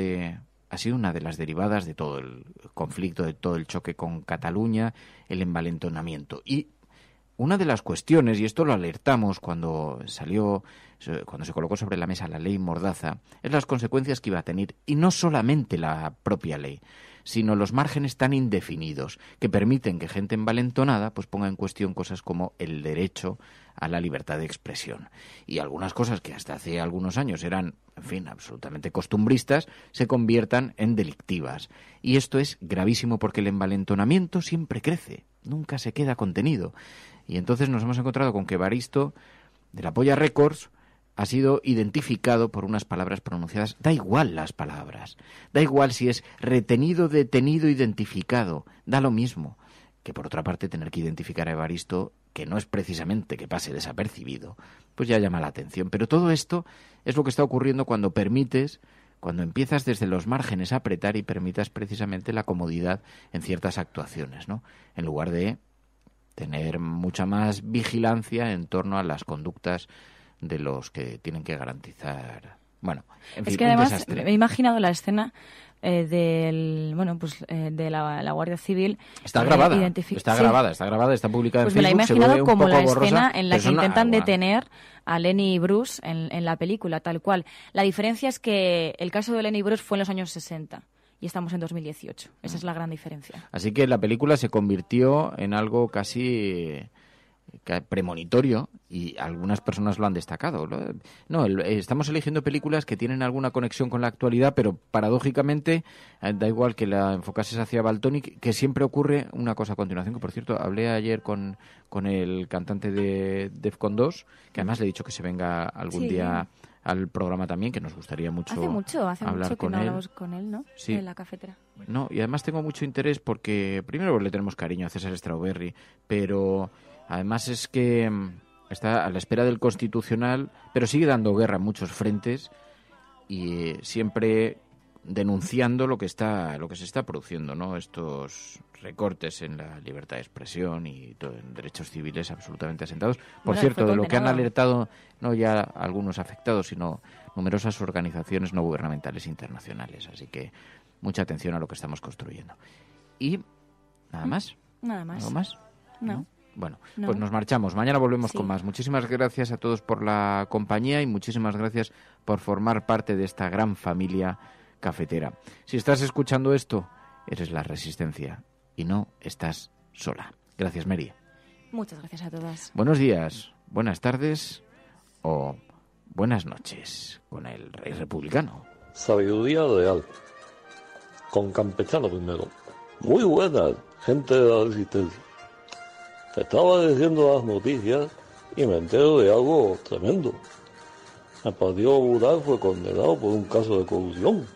ha sido una de las derivadas de todo el conflicto, de todo el choque con Cataluña, el envalentonamiento. Y una de las cuestiones, y esto lo alertamos cuando se colocó sobre la mesa la ley Mordaza, es las consecuencias que iba a tener, y no solamente la propia ley, sino los márgenes tan indefinidos que permiten que gente envalentonada pues ponga en cuestión cosas como el derecho a la libertad de expresión. Y algunas cosas que hasta hace algunos años eran, en fin, absolutamente costumbristas, se conviertan en delictivas. Y esto es gravísimo porque el envalentonamiento siempre crece, nunca se queda contenido. Y entonces nos hemos encontrado con que Evaristo, de la Polla Records, ha sido identificado por unas palabras pronunciadas. Da igual las palabras, da igual si es retenido, detenido, identificado, da lo mismo. Que por otra parte tener que identificar a Evaristo, que no es precisamente que pase desapercibido, pues ya llama la atención. Pero todo esto es lo que está ocurriendo cuando empiezas desde los márgenes a apretar y permitas precisamente la comodidad en ciertas actuaciones, ¿no? En lugar de tener mucha más vigilancia en torno a las conductas de los que tienen que garantizar. Bueno, en fin, es que además me he imaginado la escena de la Guardia Civil. Está grabada, está publicada pues en Facebook. Me la he imaginado como la borrosa, escena en la que intentan detener a Lenny Bruce en la película, tal cual. La diferencia es que el caso de Lenny Bruce fue en los años 60 y estamos en 2018. Esa es la gran diferencia. Así que la película se convirtió en algo casi premonitorio y algunas personas lo han destacado. Estamos eligiendo películas que tienen alguna conexión con la actualidad, pero paradójicamente da igual que la enfocases hacia Valtonyc, que siempre ocurre una cosa a continuación, que por cierto hablé ayer con el cantante de Defcon 2, que además le he dicho que se venga algún día al programa también, que nos gustaría mucho hablar con él. Hablamos con él, ¿no? Sí. En la cafetera. No, y además tengo mucho interés porque primero le tenemos cariño a César Strawberry, pero además es que está a la espera del Constitucional, pero sigue dando guerra en muchos frentes y siempre denunciando lo que se está produciendo, ¿no? Estos recortes en la libertad de expresión y en derechos civiles absolutamente asentados. Por cierto, de lo que han alertado no ya algunos afectados, sino numerosas organizaciones no gubernamentales internacionales. Así que mucha atención a lo que estamos construyendo. Y nada más. Nada más. ¿Algo más? No. Bueno, pues nos marchamos. Mañana volvemos con más. Muchísimas gracias a todos por la compañía y muchísimas gracias por formar parte de esta gran familia cafetera. Si estás escuchando esto, eres la Resistencia y no estás sola. Gracias, Mary. Muchas gracias a todas. Buenos días, buenas tardes o buenas noches con el Rey Republicano. Sabiduría real. Con Campechano primero. Muy buenas, gente de la Resistencia. Estaba diciendo las noticias y me entero de algo tremendo. El Partido Popular fue condenado por un caso de corrupción.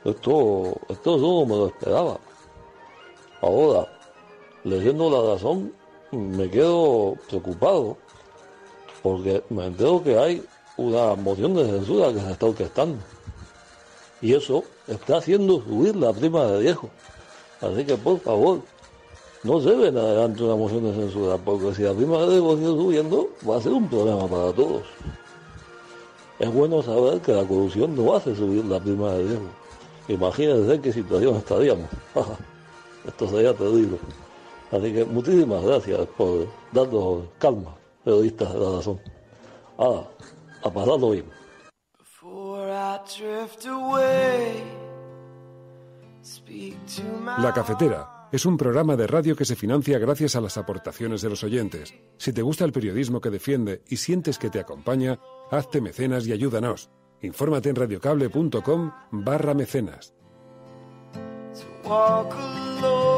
Esto no me lo esperaba. Ahora, leyendo La Razón, me quedo preocupado porque me entero que hay una moción de censura que se está orquestando. Y eso está haciendo subir la prima de riesgo. Así que, por favor, no se ven adelante una moción de censura, porque si la prima de riesgo sigue subiendo, va a ser un problema para todos. Es bueno saber que la corrupción no hace subir la prima de riesgo. Imagínense qué situación estaríamos. Esto sería terrible. Así que muchísimas gracias por darnos calma, periodistas de la razón. A pasarlo bien. La Cafetera es un programa de radio que se financia gracias a las aportaciones de los oyentes. Si te gusta el periodismo que defiende y sientes que te acompaña, hazte mecenas y ayúdanos. Infórmate en radiocable.com/mecenas. Walk alone.